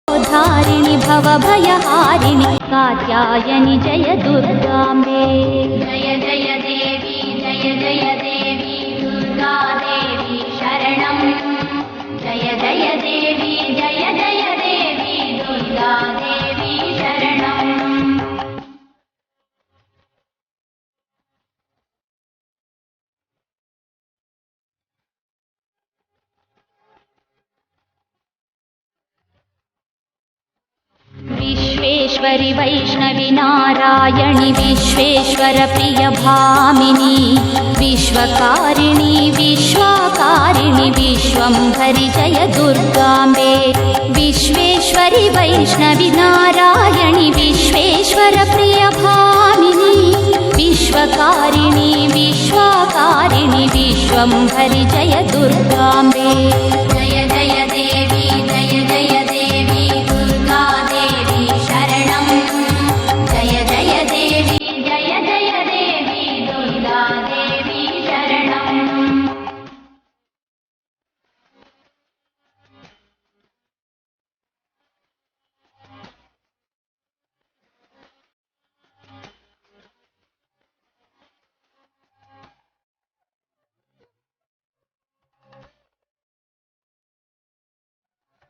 धारिणि भवभयहारिणि कात्यायनि जय दुर्गाम्बे. जय जय देवी जय जय देवी दुर्गा देवी शरणं. जय जय देवी जय जय देवी दुर्गा देवी शरणं. विश्वेश्वरि वैष्णवि नारायणि विश्वेश्वर प्रिय भामिनी विश्वकारिणि विश्वाकारिणि विश्वंभरि जय दुर्गाम्बे. विश्वेश्वरि वैष्णवि नारायणि विश्वेश्वर प्रिय भामिनी विश्वकारिणि विश्वाकारिणि विश्वंभरि जय दुर्गाम्बे. जय जय देवी जय जय देवी दुर्गा देवी शरणं. जय जय देवी जय जय देवी दुर्गा देवी शरणं.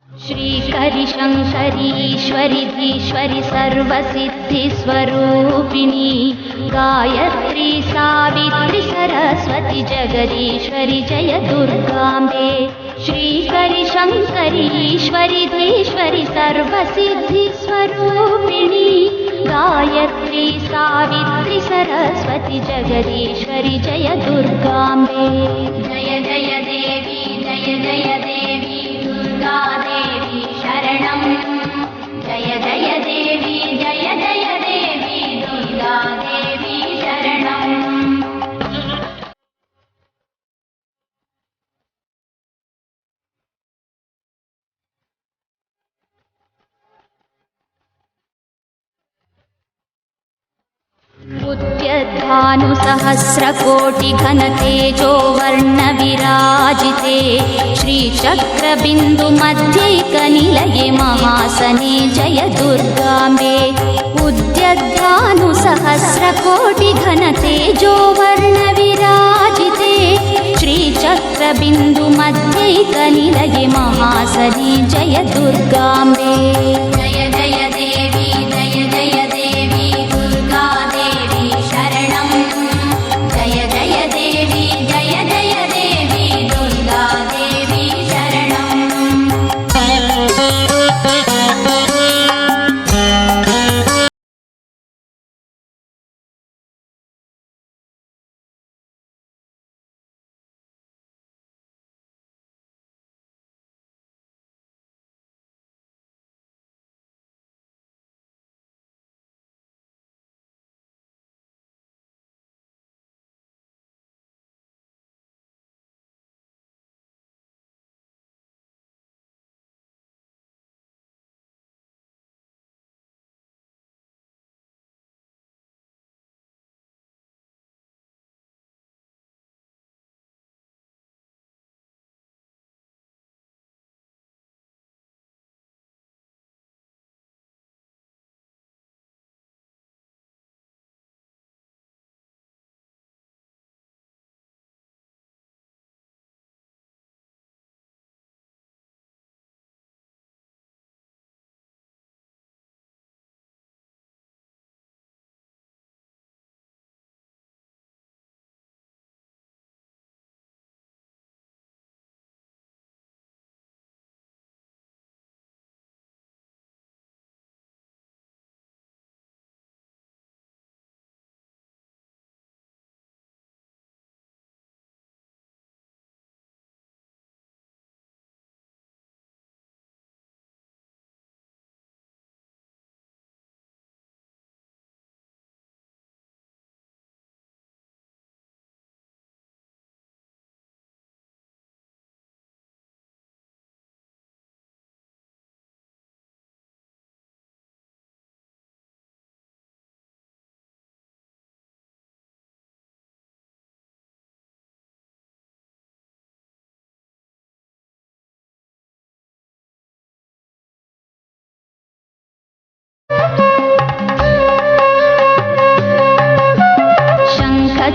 श्री श्रीकरि शङ्करीश्वरि धीश्वरि सर्वसिद्धिस्वरूपिणी गायत्री सावित्री सरस्वती जगदीश्वरि जय दुर्गाम्बे श्रीकरि शङ्करीश्वरि धीश्वरि सर्वसिद्धिस्वरूपिणी गायत्री सावित्री सरस्वती जगदीश्वरि जय दुर्गाम्बे जय जय देवी जय जय देवी दुर्गा देवी शरणं जय जय देवी जय जय देवी दुर्गा देवी शरणं उद्यद्भानुसहस्रकोटिघनतेजो वर्णविराजिते श्रीचक्रबिन्दुमध्यैकनिलये महासने जय दुर्गाम्बे उद्यद्भानुसहस्रकोटिघनतेजो वर्णविराजिते श्रीचक्रबिन्दुमध्यैकनिलये महासने जय दुर्गाम्बे जय जय देवी जय जय देवी दुर्गा देवी शरणं जय जय देवी जय जय देवी दुर्गा देवी शरणं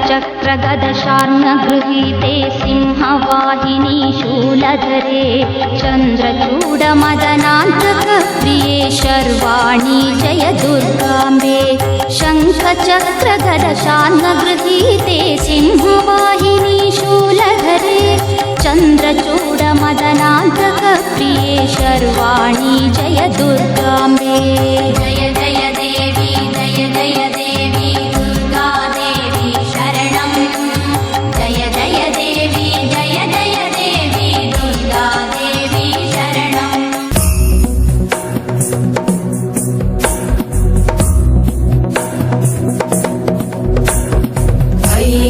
चक्रगदशार्ङ्गगृहीते सिंहवाहिनी शूलधरे चन्द्रचूडमदनान्तकप्रिये शर्वाणि जय दुर्गाम्बे शङ्खचक्रगदशार्ङ्गगृहीते सिंहवाहिनी शूलधरे चन्द्रचूडमदनान्तकप्रिये शर्वाणि जय दुर्गाम्बे जय जय देवी जय जय देवी दुर्गा देवी शरणं जय जय देवी जय जय देवी दुर्गा देवी शरणं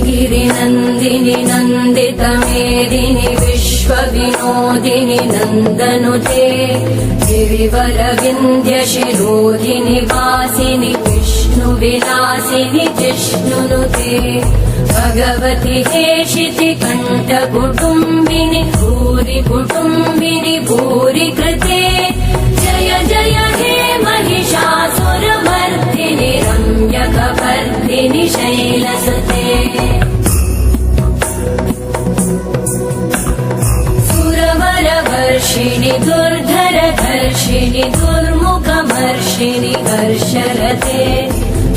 ऐगिरिनन्दिनि नन्दितमेदिनि विश्वविनोदिनि नन्दनुते गिरिवरविन्द्यशिरोधिनि वासिनि विष्णुविलासिनि जिष्णुनुते भगवति हेशिति कण्ठकुटुम्बिनि भूरि कुटुम्बिनि भूरि कृते जय जय हे महिषासुरमर्दिनि रम्यकपर्दिनि शैलसुते सुरवरवर्षिणि दुर्धरधर्षिणि शरते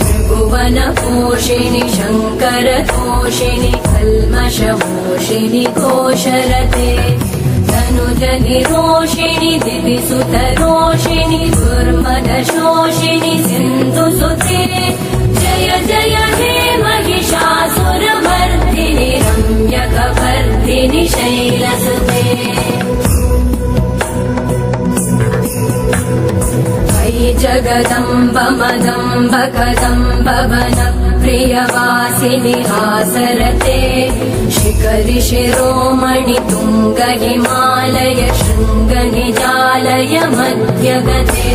त्रिभुवनपोषिणि शङ्करतोषिणि कल्मषमोषिणि घोषरते तनुजनिरोषिणि दिविसुतरोषिणि दुर्मदशोषिणि सिन्धुसुते जय जय हे महिषासुरमर्दिनि रम्यकपर्दिनि शैलसुते अयि जगदम्ब मदम्ब कदम्ब वनप्रियवासिनि हासरते शिखरि शिरोमणि तुङ्ग हिमालय शृङ्गनिजालय मध्यगते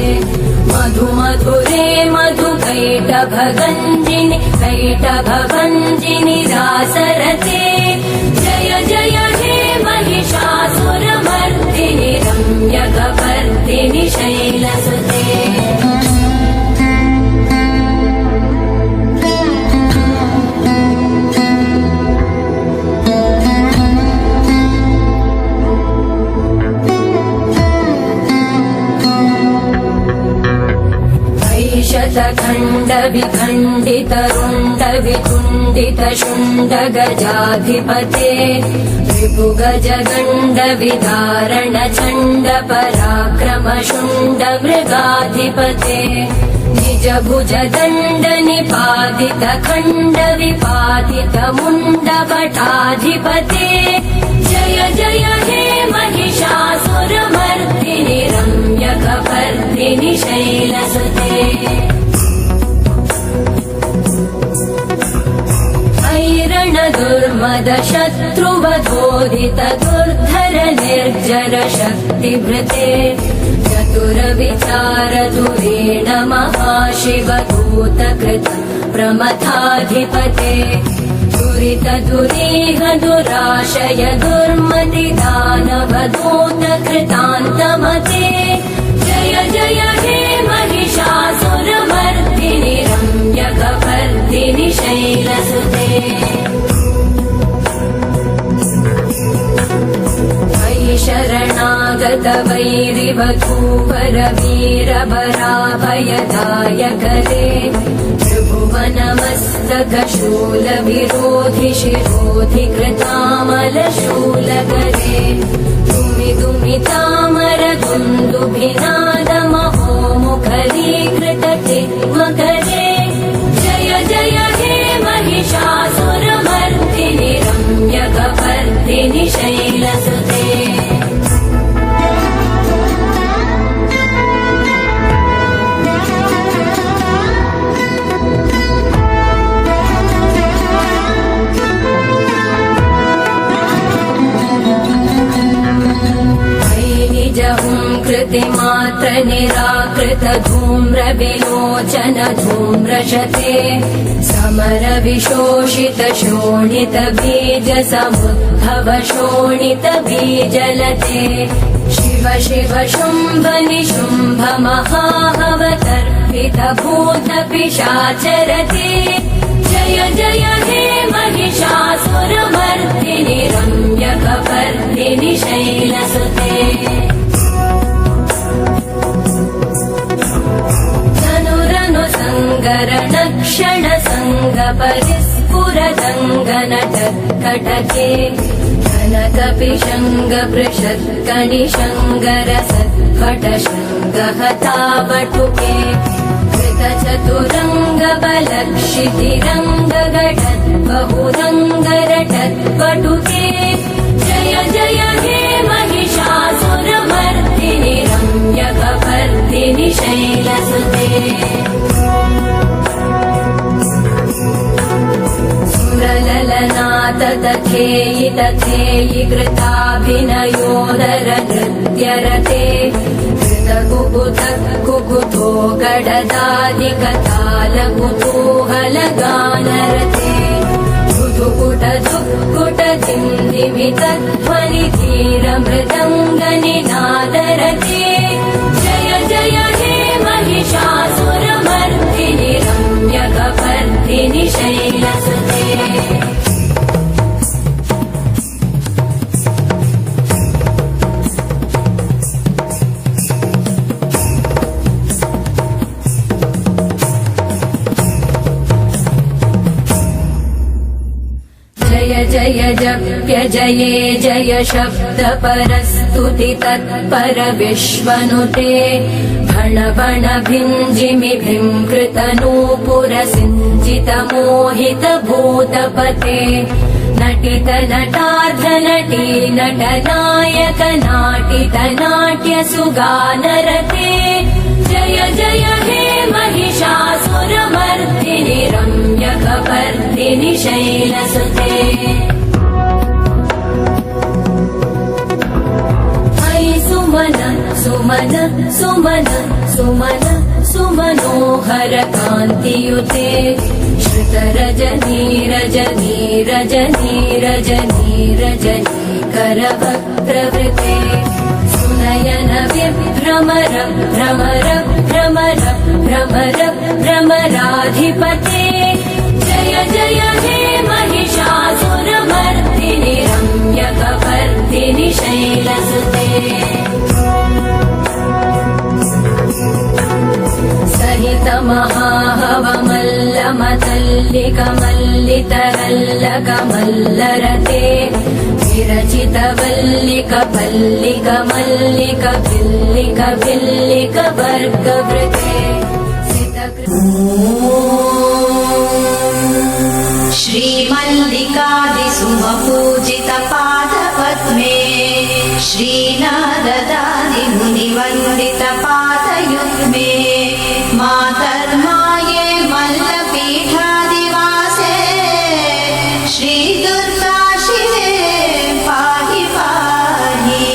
मधुमधुरे मधुकैटभगञ्जिनि कैटभभञ्जिनि रासरते जय जय हे महिषासुरमर्दिनि रम्यकपर्दिनि शैलसुते शतखण्ड विखण्डित रुण्ड वितुण्डित शुण्ड गजाधिपते रिपुगज गण्ड विदारण चण्ड पराक्रम शुण्ड मृगाधिपते निज भुज दण्ड निपातित खण्ड विपातित मुण्ड भटाधिपते जय जय हे महिषासुरमर्दिनि रम्यकपर्दिनि शैलसुते ऐरण दुर्मद शत्रुवधोदित दुर्धर निर्जर शक्तिभृते चतुर विचार धुरेण महाशिव दूतकृत प्रमथाधिपते दुरित दुरीह दुराशय दुर्मति दानव दूत कृतान्तमते जय जय हे महिषासुरमर्दिनि रम्यकपर्दिनि शैलसुते अयि शरणागत वैरिवधूवर वीरभराभयदायकरे त्रिभुवनमस्तक शूल विरोधि शिरोधि कृतामल शूलकरे दुमि दुमि तामर दुन्दुभिनाद महो मुखरीकृत चिन्मकरे जय जय हे महिषासुरमर्दिनि रम्यकपर्दिनि शैलसुते कृतिमात्र निराकृत धूम्र विलोचन धूम्रशते समर विशोषित शोणित बीज समुद्भव शोणित बीजलते शिव शिव शुम्भ निशुम्भ महाहवतर्पित भूत पिशाचरते जय जय हे महिषासुरमर्दिनि रम्यकपर्दिनि शैलसुते सङ्गरणक्षण सङ्ग परिस्फुरदङ्गनट कटके कनकपिशङ्ग पृषत्कणिशङ्गरसत्पट शृङ्गहतावटुके कृतचतुरङ्ग बलक्षितिरङ्ग गटत् बहुरङ्गरटत् पटुके जय जय हे महिषासुरमर्दिनि रम्यकपर्दिनि शैलसुते सुरललनाथ तथेयि तथेयि कृताभिनयोदर नृत्यरते कृतकुकुत कुकुतो गडदादिकताल कुतूहलगानरते धुधुकुट धुक्कुट धिन्दिमितध्वनि धीर मृदङ्गनिनादरते जय जय हे महिषासुरमर्दिनि रम्यकपर्दिनि शैलसुते जय जप्य जये जय शब्द परस्तुति तत्पर विश्वनुते भण भण भिञ्जिमि भीङ्कृत नूपुर सिञ्जित मोहित भूतपते नटित नटार्ध नटी नटनायक नाटित नाट्य सुगानरते जय जय हे महिषासुरमर्दिनि रम्यकपर्दिनि शैलसुते अयि सुमन सुमन सुमन सुमन सुमनोहर कान्तियुते श्रुतरजनी रजनी रजनी रजनी रजनी करवक्त्रवृते सुनयन विभ्रमर भ्रमर भ्रमर भ्रमर भ्रमराधिपते जय जय हे महिषासुरमर्दिनि रम्यकपर्दिनि शैलसुते सहित महाहवमल्लमतल्लिकमल्लितरल्लकमल्लरते विरचित वल्लिक पल्लिक मल्लिक भिल्लिक भिल्लिक वर्गवृते श्रीमल्लिकादिसुमपूजितपादपद्मे श्रीनारदादिमुनिवन्दितपादयुग्मे मातर्माये मल्लपीठादिवासे श्रीदुर्गा शिवे पाहि पाहि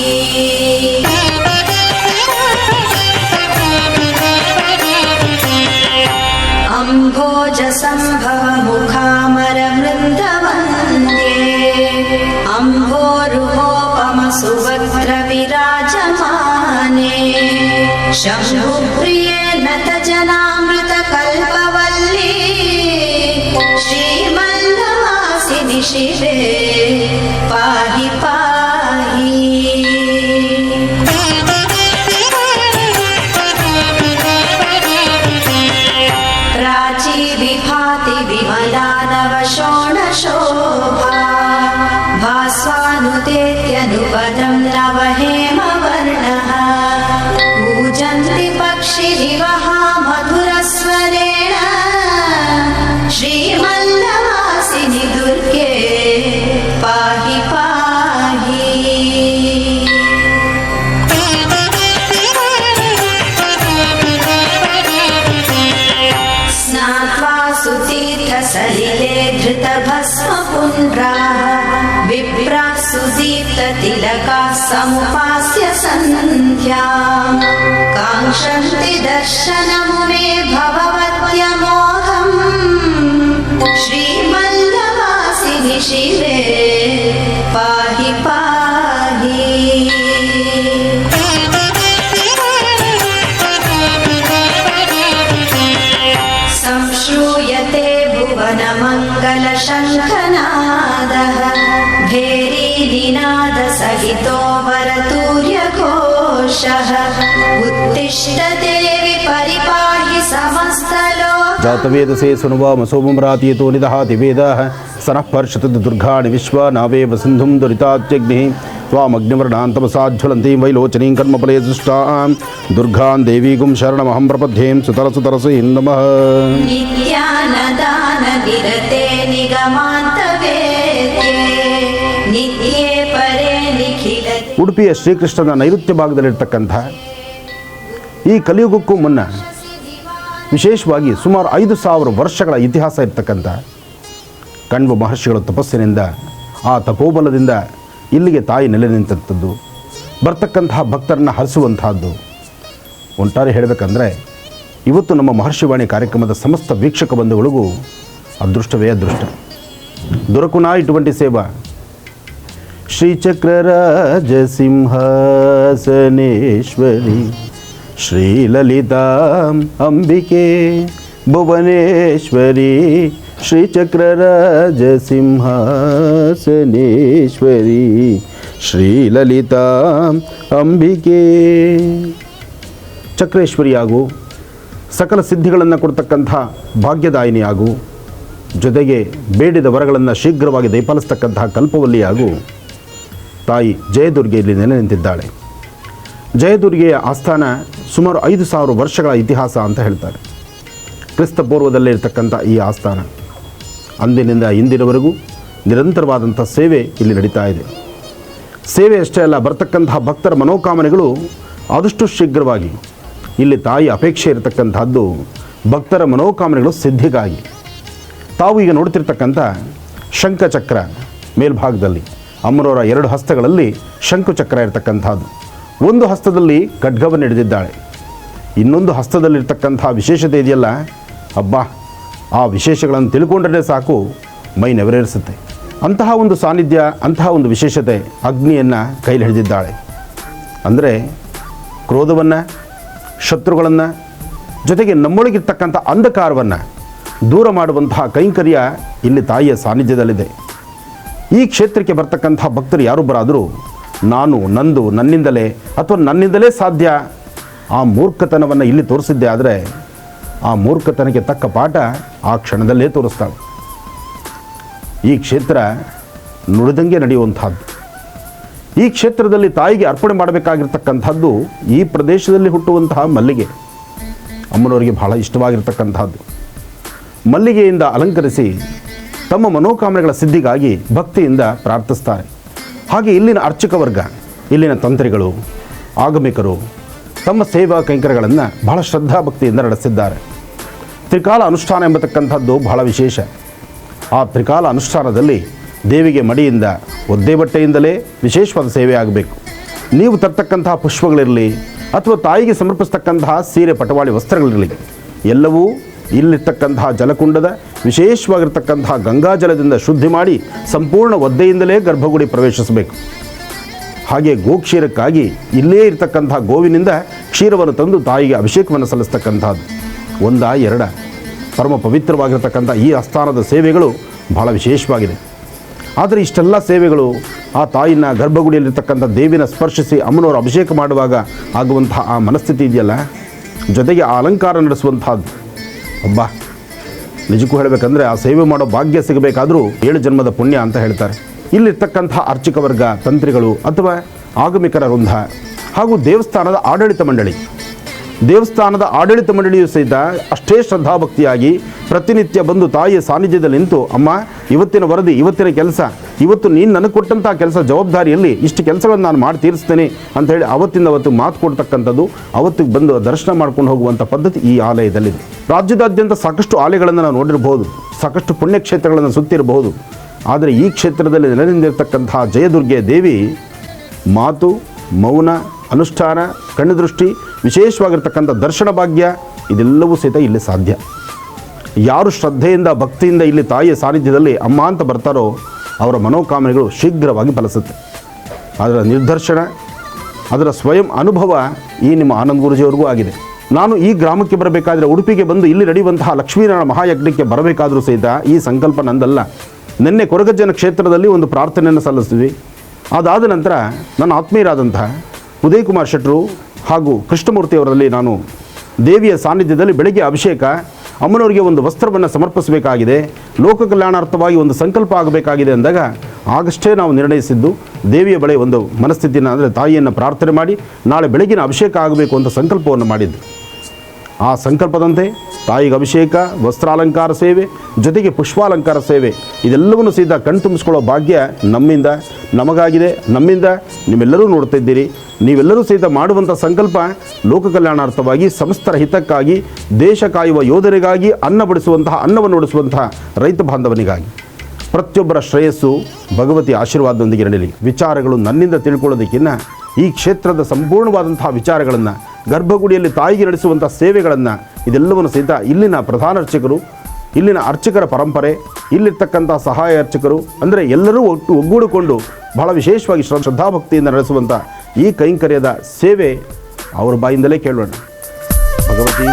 अम्भोजसम्भवमुखामरवृन्दवन्द्ये अम्भोरुहोपमसुवक्त्रविराजमाने शम्भुप्रिये नतजनामृतकल्पवल्ली श्रीमल्लवासिनि शिवे पाहि पाहि प्राची विभाति विमला नवशोणशोभा भास्वानुतेत्यनुपदं नवहेमवर्णः पूजन्ति पक्षिरिवः मधुरस्वरेण श्रीमल्लवासिनि दुर्गे पाहि पाहि स्नात्वा सुतीर्थसलिले धृतभस्मपुण्ड्राः विप्राः सुदीप्ततिलकाः समुपास्य सन्ध्याम् काङ्क्षन्ति दर्शनमुमे भववत्यमोहम् श्रीमल्लवासिनि शिवे पाहि पाहि संश्रूयते भुवनमङ्गलशङ्खनादः भेरीनिनादसहितो वरतूर्यघोषः उत्तिष्ठ देवि परिपाहि समस्तलोकम् जातवेदसे सुनुवामसोमरातीतो निदहाति वेदाः सनः पर्षतति दुर्गाणि विश्वा नावेव सिन्धुं दुरितात्यग्निः त्वामग्निवर्णान्तमसाज्ज्वलन्तीं वैलोचनीं कर्मफले दृष्टां दुर्गां देवीगुं शरणमहं प्रपद्यें सुतरसुतरसे नमः नित्यानदाननिरते निगमान्तवेद्ये नित्ये परे निखिल ಉಡುಪಿಯ ಶ್ರೀಕೃಷ್ಣನ ನೈಋತ್ಯ ಭಾಗದಲ್ಲಿರ್ತಕ್ಕಂಥ ಈ ಕಲಿಯುಗಕ್ಕೂ ಮುನ್ನ ವಿಶೇಷವಾಗಿ ಸುಮಾರು 5,000 ವರ್ಷಗಳ ಇತಿಹಾಸ ಇರ್ತಕ್ಕಂಥ ಕಣ್ವ ಮಹರ್ಷಿಗಳ ತಪಸ್ಸಿನಿಂದ ಆ ತಪೋಬಲದಿಂದ ಇಲ್ಲಿಗೆ ತಾಯಿ ನೆಲೆ ನಿಂತಂಥದ್ದು ಬರ್ತಕ್ಕಂತಹ ಭಕ್ತರನ್ನು ಹರಿಸುವಂತಹದ್ದು. ಒಟ್ಟಾರೆ ಹೇಳಬೇಕಂದ್ರೆ ಇವತ್ತು ನಮ್ಮ ಮಹರ್ಷಿವಾಣಿ ಕಾರ್ಯಕ್ರಮದ ಸಮಸ್ತ ವೀಕ್ಷಕ ಬಂಧುಗಳಿಗೂ ಅದೃಷ್ಟವೇ ಅದೃಷ್ಟ. ದೊರಕುನಾ ಇటువంటి ಸೇವಾ ಶ್ರೀಚಕ್ರರಾಜಸಿಂಹಾಸನೇಶ್ವರಿ ಶ್ರೀಲಲಿತಾಂ ಅಂಬಿಕೆ ಭುವನೇಶ್ವರಿ ಶ್ರೀಚಕ್ರರಾಜಸಿಂಹಾಸನೇಶ್ವರಿ ಶ್ರೀಲಲಿತಾಂ ಅಂಬಿಕೆ. ಚಕ್ರೇಶ್ವರಿಯಾಗು, ಸಕಲ ಸಿದ್ಧಿಗಳನ್ನು ಕೊಡ್ತಕ್ಕಂಥ ಭಾಗ್ಯದಾಯಿನಿಯಾಗು, ಜೊತೆಗೆ ಬೇಡಿದ ವರಗಳನ್ನು ಶೀಘ್ರವಾಗಿ ದಯಪಾಲಿಸ್ತಕ್ಕಂತಹ ಕಲ್ಪವಲ್ಲಿ ಹಾಗೂ ತಾಯಿ ಜಯದುರ್ಗೆ ಇಲ್ಲಿ ನೆಲೆ ನಿಂತಿದ್ದಾಳೆ. ಜಯದುರ್ಗೆಯ ಆಸ್ಥಾನ ಸುಮಾರು 5,000 ವರ್ಷಗಳ ಇತಿಹಾಸ ಅಂತ ಹೇಳ್ತಾರೆ. ಕ್ರಿಸ್ತ ಪೂರ್ವದಲ್ಲೇ ಇರತಕ್ಕಂಥ ಈ ಆಸ್ಥಾನ ಅಂದಿನಿಂದ ಇಂದಿನವರೆಗೂ ನಿರಂತರವಾದಂಥ ಸೇವೆ ಇಲ್ಲಿ ನಡೀತಾ ಇದೆ. ಸೇವೆ ಅಷ್ಟೇ ಅಲ್ಲ, ಬರ್ತಕ್ಕಂತಹ ಭಕ್ತರ ಮನೋಕಾಮನೆಗಳು ಆದಷ್ಟು ಶೀಘ್ರವಾಗಿ ಇಲ್ಲಿ ತಾಯಿ ಅಪೇಕ್ಷೆ ಇರತಕ್ಕಂಥದ್ದು ಭಕ್ತರ ಮನೋಕಾಮನೆಗಳು ಸಿದ್ಧಿಗಾಗಿ. ತಾವು ಈಗ ನೋಡ್ತಿರ್ತಕ್ಕಂಥ ಶಂಖಚಕ್ರ ಮೇಲ್ಭಾಗದಲ್ಲಿ ಅಮ್ಮನವರ 2 ಹಸ್ತಗಳಲ್ಲಿ ಶಂಖುಚಕ್ರ ಇರತಕ್ಕಂಥದ್ದು. ಒಂದು ಹಸ್ತದಲ್ಲಿ ಖಡ್ಗವನ್ನು ಹಿಡಿದಿದ್ದಾಳೆ, ಇನ್ನೊಂದು ಹಸ್ತದಲ್ಲಿರ್ತಕ್ಕಂಥ ವಿಶೇಷತೆ ಇದೆಯಲ್ಲ, ಅಬ್ಬಾ ಆ ವಿಶೇಷಗಳನ್ನು ತಿಳ್ಕೊಂಡ್ರೆ ಸಾಕು ಮೈ ನೆವರೇರಿಸುತ್ತೆ. ಅಂತಹ ಒಂದು ಸಾನ್ನಿಧ್ಯ, ಅಂತಹ ಒಂದು ವಿಶೇಷತೆ, ಅಗ್ನಿಯನ್ನು ಕೈಲಿ ಹಿಡಿದಿದ್ದಾಳೆ. ಅಂದರೆ ಕ್ರೋಧವನ್ನು, ಶತ್ರುಗಳನ್ನು, ಜೊತೆಗೆ ನಮ್ಮೊಳಗಿರ್ತಕ್ಕಂಥ ಅಂಧಕಾರವನ್ನು ದೂರ ಮಾಡುವಂತಹ ಕೈಂಕರ್ಯ ಇಲ್ಲಿ ತಾಯಿಯ ಸಾನ್ನಿಧ್ಯದಲ್ಲಿದೆ. ಈ ಕ್ಷೇತ್ರಕ್ಕೆ ಬರ್ತಕ್ಕಂಥ ಭಕ್ತರು ಯಾರೊಬ್ಬರಾದರೂ ನಾನು, ನಂದು, ನನ್ನಿಂದಲೇ ಅಥವಾ ನನ್ನಿಂದಲೇ ಸಾಧ್ಯ ಆ ಮೂರ್ಖತನವನ್ನು ಇಲ್ಲಿ ತೋರಿಸಿದ್ದೆ ಆದರೆ ಆ ಮೂರ್ಖತನಕ್ಕೆ ತಕ್ಕ ಪಾಠ ಆ ಕ್ಷಣದಲ್ಲೇ ತೋರಿಸ್ತಾಳೆ. ಈ ಕ್ಷೇತ್ರ ನುಡಿದಂಗೆ ನಡೆಯುವಂಥದ್ದು. ಈ ಕ್ಷೇತ್ರದಲ್ಲಿ ತಾಯಿಗೆ ಅರ್ಪಣೆ ಮಾಡಬೇಕಾಗಿರ್ತಕ್ಕಂಥದ್ದು ಈ ಪ್ರದೇಶದಲ್ಲಿ ಹುಟ್ಟುವಂತಹ ಮಲ್ಲಿಗೆ ಅಮ್ಮನವರಿಗೆ ಬಹಳ ಇಷ್ಟವಾಗಿರ್ತಕ್ಕಂಥದ್ದು. ಮಲ್ಲಿಗೆಯಿಂದ ಅಲಂಕರಿಸಿ ತಮ್ಮ ಮನೋಕಾಮನೆಗಳ ಸಿದ್ಧಿಗಾಗಿ ಭಕ್ತಿಯಿಂದ ಪ್ರಾರ್ಥಿಸ್ತಾರೆ. ಹಾಗೆ ಇಲ್ಲಿನ ಅರ್ಚಕ ವರ್ಗ, ಇಲ್ಲಿನ ತಂತ್ರಿಗಳು, ಆಗಮಿಕರು ತಮ್ಮ ಸೇವಾ ಕೈಂಕರ್ಯಗಳನ್ನು ಬಹಳ ಶ್ರದ್ಧಾಭಕ್ತಿಯಿಂದ ನಡೆಸಿದ್ದಾರೆ. ತ್ರಿಕಾಲ ಅನುಷ್ಠಾನ ಎಂಬತಕ್ಕಂಥದ್ದು ಬಹಳ ವಿಶೇಷ. ಆ ತ್ರಿಕಾಲ ಅನುಷ್ಠಾನದಲ್ಲಿ ದೇವಿಗೆ ಮಡಿಯಿಂದ, ಒದ್ದೆ ಬಟ್ಟೆಯಿಂದಲೇ ವಿಶೇಷವಾದ ಸೇವೆ ಆಗಬೇಕು. ನೀವು ತರ್ತಕ್ಕಂತಹ ಪುಷ್ಪಗಳಿರಲಿ ಅಥವಾ ತಾಯಿಗೆ ಸಮರ್ಪಿಸ್ತಕ್ಕಂತಹ ಸೀರೆ, ಪಟವಾಳಿ ವಸ್ತ್ರಗಳಿರಲಿ, ಎಲ್ಲವೂ ಇಲ್ಲಿರ್ತಕ್ಕಂತಹ ಜಲಕುಂಡದ ವಿಶೇಷವಾಗಿರ್ತಕ್ಕಂತಹ ಗಂಗಾಜಲದಿಂದ ಶುದ್ಧಿ ಮಾಡಿ ಸಂಪೂರ್ಣ ಒದ್ದೆಯಿಂದಲೇ ಗರ್ಭಗುಡಿ ಪ್ರವೇಶಿಸಬೇಕು. ಹಾಗೆ ಗೋಕ್ಷೀರಕ್ಕಾಗಿ ಇಲ್ಲೇ ಇರತಕ್ಕಂತಹ ಗೋವಿನಿಂದ ಕ್ಷೀರವನ್ನು ತಂದು ತಾಯಿಗೆ ಅಭಿಷೇಕವನ್ನು ಸಲ್ಲಿಸ್ತಕ್ಕಂಥದ್ದು. 1-2 ಪರಮ ಪವಿತ್ರವಾಗಿರ್ತಕ್ಕಂಥ ಈ ಆಸ್ಥಾನದ ಸೇವೆಗಳು ಬಹಳ ವಿಶೇಷವಾಗಿದೆ. ಆದರೆ ಇಷ್ಟೆಲ್ಲ ಸೇವೆಗಳು ಆ ತಾಯಿನ ಗರ್ಭಗುಡಿಯಲ್ಲಿರ್ತಕ್ಕಂಥ ದೇವಿನ ಸ್ಪರ್ಶಿಸಿ ಅಮ್ಮನವರು ಅಭಿಷೇಕ ಮಾಡುವಾಗ ಆಗುವಂತಹ ಆ ಮನಸ್ಥಿತಿ ಇದೆಯಲ್ಲ, ಜೊತೆಗೆ ಆ ಅಲಂಕಾರ ನಡೆಸುವಂಥದ್ದು, ಅಬ್ಬಾ ನಿಜಕ್ಕೂ ಹೇಳಬೇಕಂದ್ರೆ ಆ ಸೇವೆ ಮಾಡೋ ಭಾಗ್ಯ ಸಿಗಬೇಕಾದರೂ 7 ಜನ್ಮದ ಪುಣ್ಯ ಅಂತ ಹೇಳ್ತಾರೆ. ಇಲ್ಲಿರ್ತಕ್ಕಂಥ ಅರ್ಚಕ ವರ್ಗ, ತಂತ್ರಿಗಳು ಅಥವಾ ಆಗಮಿಕರ ವೃಂದ ಹಾಗೂ ದೇವಸ್ಥಾನದ ಆಡಳಿತ ಮಂಡಳಿಯು ಸಹಿತ ಅಷ್ಟೇ ಶ್ರದ್ಧಾಭಕ್ತಿಯಾಗಿ ಪ್ರತಿನಿತ್ಯ ಬಂದು ತಾಯಿಯ ಸಾನ್ನಿಧ್ಯದಲ್ಲಿ ನಿಂತು, ಅಮ್ಮ ಇವತ್ತಿನ ವರದಿ, ಇವತ್ತಿನ ಕೆಲಸ, ಇವತ್ತು ನೀನು ನನಗೆ ಕೊಟ್ಟಂಥ ಕೆಲಸ ಜವಾಬ್ದಾರಿಯಲ್ಲಿ ಇಷ್ಟು ಕೆಲಸಗಳನ್ನು ನಾನು ಮಾಡಿ ತೀರಿಸ್ತೇನೆ ಅಂಥೇಳಿ ಅವತ್ತಿಂದ ಅವತ್ತು ಮಾತು ಕೊಡ್ತಕ್ಕಂಥದ್ದು, ಅವತ್ತಿಗೆ ಬಂದು ದರ್ಶನ ಮಾಡ್ಕೊಂಡು ಹೋಗುವಂಥ ಪದ್ಧತಿ ಈ ಆಲಯದಲ್ಲಿದೆ. ರಾಜ್ಯದಾದ್ಯಂತ ಸಾಕಷ್ಟು ಆಲಯಗಳನ್ನು ನಾವು ನೋಡಿರಬಹುದು, ಸಾಕಷ್ಟು ಪುಣ್ಯಕ್ಷೇತ್ರಗಳನ್ನು ಸುತ್ತಿರಬಹುದು. ಆದರೆ ಈ ಕ್ಷೇತ್ರದಲ್ಲಿ ನೆಲೆನಿಂದಿರ್ತಕ್ಕಂತಹ ಜಯದುರ್ಗೆ ದೇವಿ ಮಾತು, ಮೌನ, ಅನುಷ್ಠಾನ, ಕಣ್ಣುದೃಷ್ಟಿ, ವಿಶೇಷವಾಗಿರ್ತಕ್ಕಂಥ ದರ್ಶನ ಭಾಗ್ಯ ಇದೆಲ್ಲವೂ ಸಹಿತ ಇಲ್ಲಿ ಸಾಧ್ಯ. ಯಾರು ಶ್ರದ್ಧೆಯಿಂದ, ಭಕ್ತಿಯಿಂದ ಇಲ್ಲಿ ತಾಯಿಯ ಸಾನ್ನಿಧ್ಯದಲ್ಲಿ ಅಮ್ಮ ಅಂತ ಬರ್ತಾರೋ ಅವರ ಮನೋಕಾಮನೆಗಳು ಶೀಘ್ರವಾಗಿ ಫಲಿಸುತ್ತೆ. ಅದರ ನಿರ್ದರ್ಶನ, ಅದರ ಸ್ವಯಂ ಅನುಭವ ಈ ನಿಮ್ಮ ಆನಂದ್ ಗುರೂಜಿಯವರಿಗೂ ಆಗಿದೆ. ನಾನು ಈ ಗ್ರಾಮಕ್ಕೆ ಬರಬೇಕಾದ್ರೆ, ಉಡುಪಿಗೆ ಬಂದು ಇಲ್ಲಿ ನಡೆಯುವಂತಹ ಲಕ್ಷ್ಮೀನಾರಾಯಣ ಮಹಾಯಜ್ಞಕ್ಕೆ ಬರಬೇಕಾದರೂ ಸಹಿತ ಈ ಸಂಕಲ್ಪ ನಂದಲ್ಲ. ನಿನ್ನೆ ಕೊರಗಜ್ಜನ ಕ್ಷೇತ್ರದಲ್ಲಿ ಒಂದು ಪ್ರಾರ್ಥನೆಯನ್ನು ಸಲ್ಲಿಸ್ತೀವಿ. ಅದಾದ ನಂತರ ನನ್ನ ಆತ್ಮೀಯರಾದಂತಹ ಉದಯ್ ಕುಮಾರ್ ಶೆಟ್ಟರು ಹಾಗೂ ಕೃಷ್ಣಮೂರ್ತಿಯವರಲ್ಲಿ ನಾನು ದೇವಿಯ ಸಾನ್ನಿಧ್ಯದಲ್ಲಿ ಬೆಳಗ್ಗೆ ಅಭಿಷೇಕ, ಅಮ್ಮನವರಿಗೆ ಒಂದು ವಸ್ತ್ರವನ್ನು ಸಮರ್ಪಿಸಬೇಕಾಗಿದೆ, ಲೋಕ ಕಲ್ಯಾಣಾರ್ಥವಾಗಿ ಒಂದು ಸಂಕಲ್ಪ ಆಗಬೇಕಾಗಿದೆ ಅಂದಾಗ ಆಗಷ್ಟೇ ನಾವು ನಿರ್ಣಯಿಸಿದ್ದು ದೇವಿಯ ಬಳಿ ಒಂದು ಮನಸ್ಥಿತಿಯನ್ನು, ಅಂದರೆ ತಾಯಿಯನ್ನು ಪ್ರಾರ್ಥನೆ ಮಾಡಿ ನಾಳೆ ಬೆಳಗಿನ ಅಭಿಷೇಕ ಆಗಬೇಕು ಅಂತ ಸಂಕಲ್ಪವನ್ನು ಮಾಡಿದ್ದು. ಆ ಸಂಕಲ್ಪದಂತೆ ತಾಯಿಗೆ ಅಭಿಷೇಕ, ವಸ್ತ್ರಾಲಂಕಾರ ಸೇವೆ, ಜೊತೆಗೆ ಪುಷ್ಪಾಲಂಕಾರ ಸೇವೆ ಇದೆಲ್ಲವನ್ನು ಸಹಿತ ಕಣ್ತುಂಬಿಸ್ಕೊಳ್ಳೋ ಭಾಗ್ಯ ನಮ್ಮಿಂದ ನಮಗಾಗಿದೆ. ನಮ್ಮಿಂದ ನೀವೆಲ್ಲರೂ ನೋಡ್ತಾ ಇದ್ದೀರಿ. ನೀವೆಲ್ಲರೂ ಸಹಿತ ಮಾಡುವಂಥ ಸಂಕಲ್ಪ ಲೋಕ ಕಲ್ಯಾಣಾರ್ಥವಾಗಿ, ಸಮಸ್ತರ ಹಿತಕ್ಕಾಗಿ, ದೇಶ ಕಾಯುವ ಯೋಧರಿಗಾಗಿ, ಅನ್ನ ಬಡಿಸುವಂತಹ, ಅನ್ನವನ್ನು ಉಡಿಸುವಂತಹ ರೈತ ಬಾಂಧವನಿಗಾಗಿ, ಪ್ರತಿಯೊಬ್ಬರ ಶ್ರೇಯಸ್ಸು ಭಗವತಿ ಆಶೀರ್ವಾದದೊಂದಿಗೆ ನಡೆಯಲಿ. ವಿಚಾರಗಳು ನನ್ನಿಂದ ತಿಳ್ಕೊಳ್ಳೋದಕ್ಕಿಂತ ಈ ಕ್ಷೇತ್ರದ ಸಂಪೂರ್ಣವಾದಂತಹ ವಿಚಾರಗಳನ್ನು, ಗರ್ಭಗುಡಿಯಲ್ಲಿ ತಾಯಿಗೆ ನಡೆಸುವಂಥ ಸೇವೆಗಳನ್ನು ಇದೆಲ್ಲವನ್ನು ಸಹಿತ ಇಲ್ಲಿನ ಪ್ರಧಾನ ಅರ್ಚಕರು, ಇಲ್ಲಿನ ಅರ್ಚಕರ ಪರಂಪರೆ, ಇಲ್ಲಿರ್ತಕ್ಕಂಥ ಸಹಾಯ ಅರ್ಚಕರು, ಅಂದರೆ ಎಲ್ಲರೂ ಒಗ್ಗೂಡಿಕೊಂಡು ಬಹಳ ವಿಶೇಷವಾಗಿ ಶ್ರದ್ಧಾಭಕ್ತಿಯಿಂದ ನಡೆಸುವಂಥ ಈ ಕೈಂಕರ್ಯದ ಸೇವೆ ಅವರ ಬಾಯಿಂದಲೇ ಕೇಳೋಣ. ಭಗವತಿ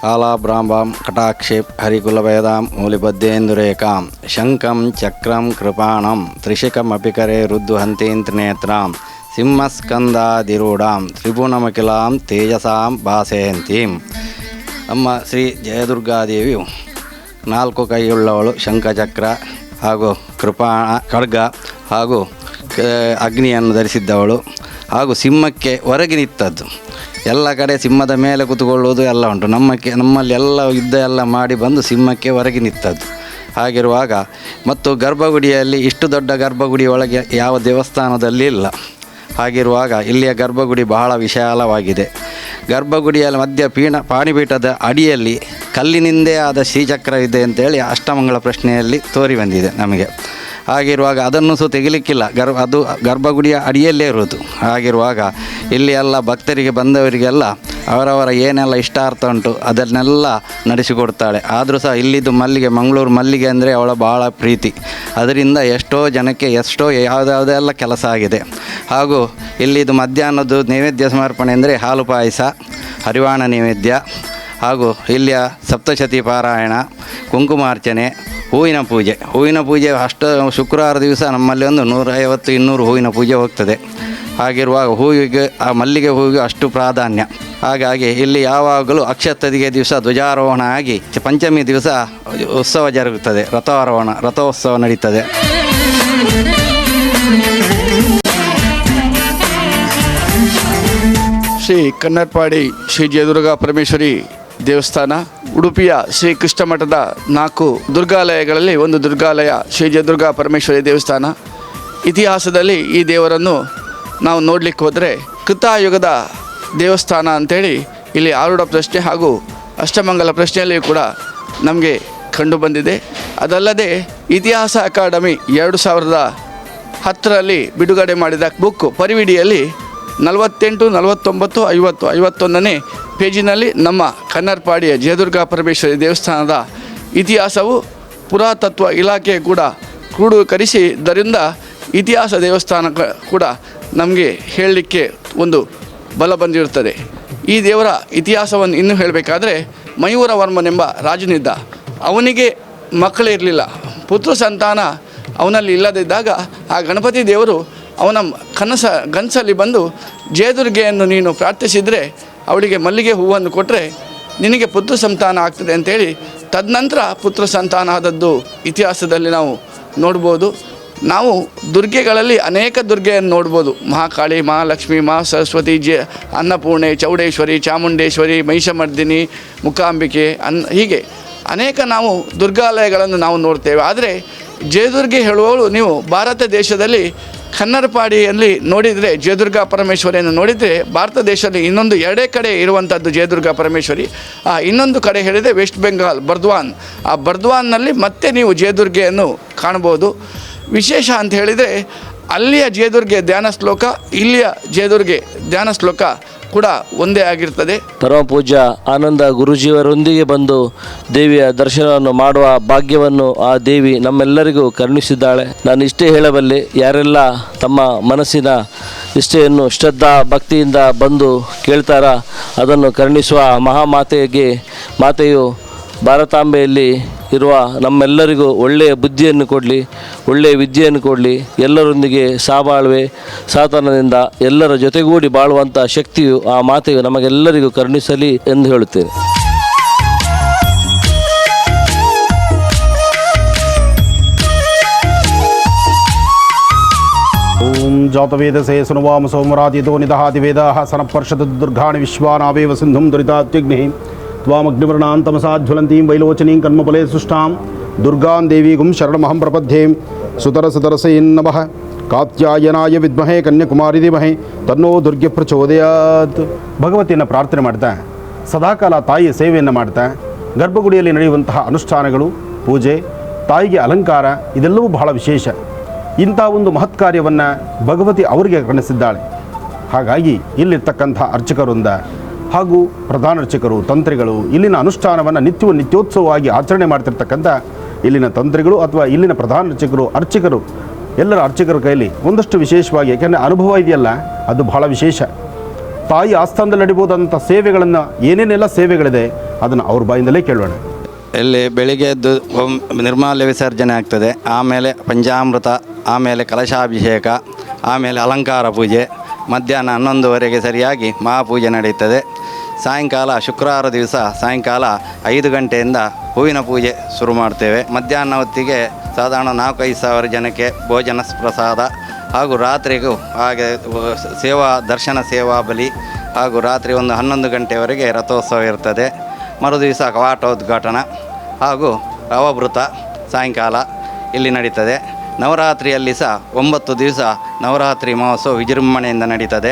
ಕಾಲಾಭ್ರಾಂಬಾಂ ಕಟಾಕ್ಷೇಪ್ ಹರಿಕುಲವೇದಾಂ ಮೂಲಿಬದ್ಧೇಂದುರೇಕಾಂ ಶಂಖಂ ಚಕ್ರಂ ಕೃಪಾಣಂ ತ್ರಿಶಿಖಮಪಿ ಕರೆ ರುದ್ದುಹಂತೀಂ ತ್ರಿನೇತ್ರಾಂ ಸಿಂಹಸ್ಕಂದಾದಿರೂಢಾಂ ತ್ರಿಭುವನಮಖಿಲಾಂ ತೇಜಸಾಂ ಭಾಸಯಂತೀಂ. ನಮ್ಮ ಶ್ರೀ ಜಯದುರ್ಗಾದೇವಿಯು 4 ಕೈಯುಳ್ಳವಳು, ಶಂಖಚಕ್ರ ಹಾಗೂ ಕೃಪಾಣ ಖಡ್ಗ ಹಾಗೂ ಅಗ್ನಿಯನ್ನು ಧರಿಸಿದ್ದವಳು ಹಾಗೂ ಸಿಂಹಕ್ಕೆ ಹೊರಗೆ ನಿಂತದ್ದು. ಎಲ್ಲ ಕಡೆ ಸಿಂಹದ ಮೇಲೆ ಕೂತ್ಕೊಳ್ಳುವುದು ಎಲ್ಲ ಉಂಟು. ನಮ್ಮಲ್ಲಿ ಎಲ್ಲ ಯುದ್ಧ ಎಲ್ಲ ಮಾಡಿ ಬಂದು ಸಿಂಹಕ್ಕೆ ಹೊರಗೆ ನಿಂತದ್ದು. ಹಾಗಿರುವಾಗ ಮತ್ತು ಗರ್ಭಗುಡಿಯಲ್ಲಿ ಇಷ್ಟು ದೊಡ್ಡ ಗರ್ಭಗುಡಿ ಒಳಗೆ ಯಾವ ದೇವಸ್ಥಾನದಲ್ಲಿ ಇಲ್ಲ. ಹಾಗಿರುವಾಗ ಇಲ್ಲಿಯ ಗರ್ಭಗುಡಿ ಬಹಳ ವಿಶಾಲವಾಗಿದೆ. ಗರ್ಭಗುಡಿಯಲ್ಲಿ ಮಧ್ಯ ಪಾಣಿಪೀಠದ ಅಡಿಯಲ್ಲಿ ಕಲ್ಲಿನಿಂದೇ ಆದ ಶ್ರೀಚಕ್ರವಿದೆ ಅಂತೇಳಿ ಅಷ್ಟಮಂಗಳ ಪ್ರಶ್ನೆಯಲ್ಲಿ ತೋರಿ ಬಂದಿದೆ ನಮಗೆ. ಹಾಗಿರುವಾಗ ಅದನ್ನು ಸಹ ತೆಗಿಲಿಕ್ಕಿಲ್ಲ, ಅದು ಗರ್ಭಗುಡಿಯ ಅಡಿಯಲ್ಲೇ ಇರೋದು. ಹಾಗಿರುವಾಗ ಇಲ್ಲಿ ಎಲ್ಲ ಭಕ್ತರಿಗೆ ಬಂದವರಿಗೆಲ್ಲ ಅವರವರ ಏನೆಲ್ಲ ಇಷ್ಟಾರ್ಥ ಉಂಟು ಅದನ್ನೆಲ್ಲ ನಡೆಸಿಕೊಡ್ತಾಳೆ. ಆದರೂ ಸಹ ಇಲ್ಲಿದ್ದು ಮಲ್ಲಿಗೆ, ಮಂಗಳೂರು ಮಲ್ಲಿಗೆ ಅಂದರೆ ಅವಳ ಭಾಳ ಪ್ರೀತಿ. ಅದರಿಂದ ಎಷ್ಟೋ ಜನಕ್ಕೆ ಯಾವುದೆಲ್ಲ ಕೆಲಸ ಆಗಿದೆ. ಹಾಗೂ ಇಲ್ಲಿದ್ದು ಮಧ್ಯಾಹ್ನದ್ದು ನೈವೇದ್ಯ ಸಮರ್ಪಣೆ ಅಂದರೆ ಹಾಲು ಪಾಯಸ, ಹರಿವಾಣ ನೈವೇದ್ಯ ಹಾಗೂ ಇಲ್ಲಿಯ ಸಪ್ತಶತಿ ಪಾರಾಯಣ, ಕುಂಕುಮಾರ್ಚನೆ, ಹೂವಿನ ಪೂಜೆ ಶುಕ್ರವಾರ ದಿವಸ ನಮ್ಮಲ್ಲಿ ಒಂದು 150-200 ಹೂವಿನ ಪೂಜೆ ಹೋಗ್ತದೆ. ಹಾಗಿರುವಾಗ ಹೂವಿಗೆ, ಆ ಮಲ್ಲಿಗೆ ಹೂವಿಗೆ ಅಷ್ಟು ಪ್ರಾಧಾನ್ಯ. ಹಾಗಾಗಿ ಇಲ್ಲಿ ಯಾವಾಗಲೂ ಅಕ್ಷತದಿಗೆ ದಿವಸ ಧ್ವಜಾರೋಹಣ ಆಗಿ ಪಂಚಮಿ ದಿವಸ ಉತ್ಸವ ಜರುಗುತ್ತದೆ, ರಥೋತ್ಸವ ನಡೀತದೆ. ಶ್ರೀ ಕನ್ನರ್ಪಾಡಿ ಶ್ರೀ ಜಯದುರ್ಗಾ ಪರಮೇಶ್ವರಿ ದೇವಸ್ಥಾನ ಉಡುಪಿಯ ಶ್ರೀ ಕೃಷ್ಣ ಮಠದ 4 ದುರ್ಗಾಲಯಗಳಲ್ಲಿ ಒಂದು ದುರ್ಗಾಲಯ ಶ್ರೀ ಜಯದುರ್ಗಾ ಪರಮೇಶ್ವರಿ ದೇವಸ್ಥಾನ. ಇತಿಹಾಸದಲ್ಲಿ ಈ ದೇವರನ್ನು ನಾವು ನೋಡಲಿಕ್ಕೆ ಹೋದರೆ ಕೃತಾಯುಗದ ದೇವಸ್ಥಾನ ಅಂಥೇಳಿ ಇಲ್ಲಿ ಆರೂಢ ಪ್ರಶ್ನೆ ಹಾಗೂ ಅಷ್ಟಮಂಗಲ ಪ್ರಶ್ನೆಯಲ್ಲಿಯೂ ಕೂಡ ನಮಗೆ ಕಂಡು ಬಂದಿದೆ. ಅದಲ್ಲದೆ ಇತಿಹಾಸ ಅಕಾಡೆಮಿ 2010ರಲ್ಲಿ ಬಿಡುಗಡೆ ಮಾಡಿದ ಬುಕ್ ಪರಿವಿಡಿಯಲ್ಲಿ 48, 49, 50, 51ನೇ ಪೇಜಿನಲ್ಲಿ ನಮ್ಮ ಕನ್ನರ್ಪಾಡಿಯ ಜಯದುರ್ಗಾ ಪರಮೇಶ್ವರಿ ದೇವಸ್ಥಾನದ ಇತಿಹಾಸವು ಪುರಾತತ್ವ ಇಲಾಖೆ ಕೂಡ ಕ್ರೋಢೀಕರಿಸಿದ್ದರಿಂದ ಇತಿಹಾಸ ದೇವಸ್ಥಾನ ಕೂಡ ನಮಗೆ ಹೇಳಲಿಕ್ಕೆ ಒಂದು ಬಲ ಬಂದಿರುತ್ತದೆ. ಈ ದೇವರ ಇತಿಹಾಸವನ್ನು ಇನ್ನೂ ಹೇಳಬೇಕಾದ್ರೆ ಮಯೂರವರ್ಮನೆಂಬ ರಾಜನಿದ್ದ. ಅವನಿಗೆ ಮಕ್ಕಳಿರಲಿಲ್ಲ, ಪುತ್ರ ಸಂತಾನ ಅವನಲ್ಲಿ ಇಲ್ಲದಿದ್ದಾಗ ಆ ಗಣಪತಿ ದೇವರು ಅವನ ಕನಸಲ್ಲಿ ಬಂದು ಜಯದುರ್ಗೆಯನ್ನು ನೀನು ಪ್ರಾರ್ಥಿಸಿದರೆ ಅವಳಿಗೆ ಮಲ್ಲಿಗೆ ಹೂವನ್ನು ಕೊಟ್ಟರೆ ನಿನಗೆ ಪುತ್ರ ಸಂತಾನ ಆಗ್ತದೆ ಅಂತೇಳಿ ತದನಂತರ ಪುತ್ರ ಸಂತಾನ ಆದದ್ದು ಇತಿಹಾಸದಲ್ಲಿ ನಾವು ನೋಡ್ಬೋದು. ನಾವು ದುರ್ಗೆಗಳಲ್ಲಿ ಅನೇಕ ದುರ್ಗೆಯನ್ನು ನೋಡ್ಬೋದು. ಮಹಾಕಾಳಿ, ಮಹಾಲಕ್ಷ್ಮಿ, ಮಹಾಸರಸ್ವತಿ, ಅನ್ನಪೂರ್ಣೆ, ಚೌಡೇಶ್ವರಿ, ಚಾಮುಂಡೇಶ್ವರಿ, ಮಹಿಷಮರ್ದಿನಿ, ಮುಖಾಂಬಿಕೆ ಹೀಗೆ ಅನೇಕ ನಾವು ದುರ್ಗಾಲಯಗಳನ್ನು ನಾವು ನೋಡ್ತೇವೆ. ಆದರೆ ಜಯದುರ್ಗೆ ಹೇಳುವವಳು ನೀವು ಭಾರತ ದೇಶದಲ್ಲಿ ಕನ್ನರ್ಪಾಡಿಯಲ್ಲಿ ನೋಡಿದರೆ ಜಯದುರ್ಗಾ ಪರಮೇಶ್ವರಿಯನ್ನು ನೋಡಿದರೆ ಭಾರತ ದೇಶದಲ್ಲಿ ಇನ್ನೊಂದು 2 ಕಡೆ ಇರುವಂಥದ್ದು ಜಯದುರ್ಗಾ ಪರಮೇಶ್ವರಿ. ಇನ್ನೊಂದು ಕಡೆ ಹೇಳಿದರೆ ವೆಸ್ಟ್ ಬೆಂಗಾಲ್ ಬರ್ದ್ವಾನ್. ಆ ಬರ್ದ್ವಾನ್ನಲ್ಲಿ ಮತ್ತೆ ನೀವು ಜಯದುರ್ಗೆಯನ್ನು ಕಾಣ್ಬೋದು. ವಿಶೇಷ ಅಂತ ಹೇಳಿದರೆ ಅಲ್ಲಿಯ ಜಯದುರ್ಗೆ ಧ್ಯಾನ ಶ್ಲೋಕ, ಇಲ್ಲಿಯ ಜಯದುರ್ಗೆ ಧ್ಯಾನ ಶ್ಲೋಕ ಕೂಡ ಒಂದೇ ಆಗಿರ್ತದೆ. ಪರಮ ಪೂಜ್ಯ ಆನಂದ ಗುರುಜಿಯವರೊಂದಿಗೆ ಬಂದು ದೇವಿಯ ದರ್ಶನವನ್ನು ಮಾಡುವ ಭಾಗ್ಯವನ್ನು ಆ ದೇವಿ ನಮ್ಮೆಲ್ಲರಿಗೂ ಕರುಣಿಸಿದ್ದಾಳೆ. ನಾನು ಇಷ್ಟೇ ಹೇಳಬಲ್ಲೆ, ಯಾರೆಲ್ಲ ತಮ್ಮ ಮನಸ್ಸಿನ ಇಷ್ಟೆಯನ್ನು ಶ್ರದ್ಧಾ ಭಕ್ತಿಯಿಂದ ಬಂದು ಕೇಳ್ತಾರ ಅದನ್ನು ಕರುಣಿಸುವ ಮಾತೆಯು ಭಾರತಾಂಬೆಯಲ್ಲಿ ಇರುವ ನಮ್ಮೆಲ್ಲರಿಗೂ ಒಳ್ಳೆಯ ಬುದ್ಧಿಯನ್ನು ಕೊಡಲಿ, ಒಳ್ಳೆಯ ವಿದ್ಯೆಯನ್ನು ಕೊಡಲಿ. ಎಲ್ಲರೊಂದಿಗೆ ಸಾಬಾಳ್ವೆ ಸಾತನದಿಂದ ಎಲ್ಲರ ಜೊತೆಗೂಡಿ ಬಾಳುವಂಥ ಶಕ್ತಿಯು ಆ ಮಾತೆಯು ನಮಗೆಲ್ಲರಿಗೂ ಕರುಣಿಸಲಿ ಎಂದು ಹೇಳುತ್ತೇನೆ. ಓಂ ಜಾತವೇದಸೇ ಸುನುವಾಮ ಸೋಮರಾದಿತೋ ನಿದಹಾತಿ ವೇದಾಃ ಸನಪರ್ಷದ ದುರ್ಗಾಣಿ ವಿಶ್ವಾನಾವೇವ ಸಿಂಧುಂ ದುರಿತಾತ್ಯಗ್ನಿ ತ್ವಾಮಗ್ನಿವರ್ಣಾಂ ತಮಸಾಜ್ವಲಂತೀಂ ವೈಲೋಚನೀಂ ಕರ್ಮಫಲೇ ಸುಷ್ಟಾಂ ದುರ್ಗಾಂ ದೇವೀಗುಂ ಶರಣಮಹಂ ಪ್ರಪದ್ಯೆ. ಸುತರಸೇ ನಮಃ. ಕಾತ್ಯಾಯನಾಯ ವಿದ್ಮಹೇ ಕನ್ಯಾಕುಮಾರಿ ಧೀಮಹಿ ತನ್ನೋ ದುರ್ಗೆ ಪ್ರಚೋದಯಾತ್. ಭಗವತಿಯನ್ನು ಪ್ರಾರ್ಥನೆ ಮಾಡ್ತಾ ಸದಾಕಾಲ ತಾಯಿಯ ಸೇವೆಯನ್ನು ಮಾಡ್ತಾ ಗರ್ಭಗುಡಿಯಲ್ಲಿ ನಡೆಯುವಂತಹ ಅನುಷ್ಠಾನಗಳು, ಪೂಜೆ, ತಾಯಿಗೆ ಅಲಂಕಾರ ಇದೆಲ್ಲವೂ ಬಹಳ ವಿಶೇಷ. ಇಂಥ ಒಂದು ಮಹತ್ ಕಾರ್ಯವನ್ನು ಭಗವತಿ ಅವರಿಗೆ ಕರುಣಿಸಿದ್ದಾಳೆ. ಹಾಗಾಗಿ ಇಲ್ಲಿರ್ತಕ್ಕಂಥ ಅರ್ಚಕರಿಂದ ಹಾಗೂ ಪ್ರಧಾನ ಅರ್ಚಕರು, ತಂತ್ರಿಗಳು ಇಲ್ಲಿನ ಅನುಷ್ಠಾನವನ್ನು ನಿತ್ಯೋತ್ಸವವಾಗಿ ಆಚರಣೆ ಮಾಡ್ತಿರ್ತಕ್ಕಂಥ ಇಲ್ಲಿನ ತಂತ್ರಿಗಳು ಅಥವಾ ಇಲ್ಲಿನ ಪ್ರಧಾನ ಅರ್ಚಕರು ಎಲ್ಲರ ಅರ್ಚಕರ ಕೈಯಲ್ಲಿ ಒಂದಷ್ಟು ವಿಶೇಷವಾಗಿ, ಯಾಕೆಂದರೆ ಅನುಭವ ಇದೆಯಲ್ಲ ಅದು ಬಹಳ ವಿಶೇಷ. ತಾಯಿ ಆಸ್ಥಾನದಲ್ಲಿ ನಡಿಬೋದಂಥ ಸೇವೆಗಳನ್ನು ಏನೇನೆಲ್ಲ ಸೇವೆಗಳಿದೆ ಅದನ್ನು ಅವ್ರ ಬಾಯಿಂದಲೇ ಕೇಳೋಣ. ಇಲ್ಲಿ ಬೆಳಿಗ್ಗೆ ಎದ್ದು ನಿರ್ಮಾಲ್ಯ ವಿಸರ್ಜನೆ ಆಗ್ತದೆ, ಆಮೇಲೆ ಪಂಚಾಮೃತ, ಆಮೇಲೆ ಕಲಶಾಭಿಷೇಕ, ಆಮೇಲೆ ಅಲಂಕಾರ ಪೂಜೆ, ಮಧ್ಯಾಹ್ನ 11:30 ಸರಿಯಾಗಿ ಮಹಾಪೂಜೆ ನಡೆಯುತ್ತದೆ. ಸಾಯಂಕಾಲ ಶುಕ್ರವಾರ ದಿವಸ ಸಾಯಂಕಾಲ 5 ಗಂಟೆಯಿಂದ ಹೂವಿನ ಪೂಜೆ ಶುರು ಮಾಡ್ತೇವೆ. ಮಧ್ಯಾಹ್ನ ಹೊತ್ತಿಗೆ ಸಾಧಾರಣ 4-5 ಸಾವಿರ ಜನಕ್ಕೆ ಭೋಜನ ಪ್ರಸಾದ ಹಾಗೂ ರಾತ್ರಿಗೂ ಹಾಗೆ ದರ್ಶನ ಸೇವಾ ಬಲಿ ಹಾಗೂ ರಾತ್ರಿ ಒಂದು 11 ಗಂಟೆವರೆಗೆ ರಥೋತ್ಸವ ಇರ್ತದೆ. ಮರುದಿವಸ ಕವಾಟೋದ್ಘಾಟನ ಹಾಗೂ ಅವಭೃತ ಸಾಯಂಕಾಲ ಇಲ್ಲಿ ನಡೀತದೆ. ನವರಾತ್ರಿಯಲ್ಲಿ ಸಹ 9 ದಿವಸ ನವರಾತ್ರಿ ಮಹೋತ್ಸವ ವಿಜೃಂಭಣೆಯಿಂದ ನಡೀತದೆ.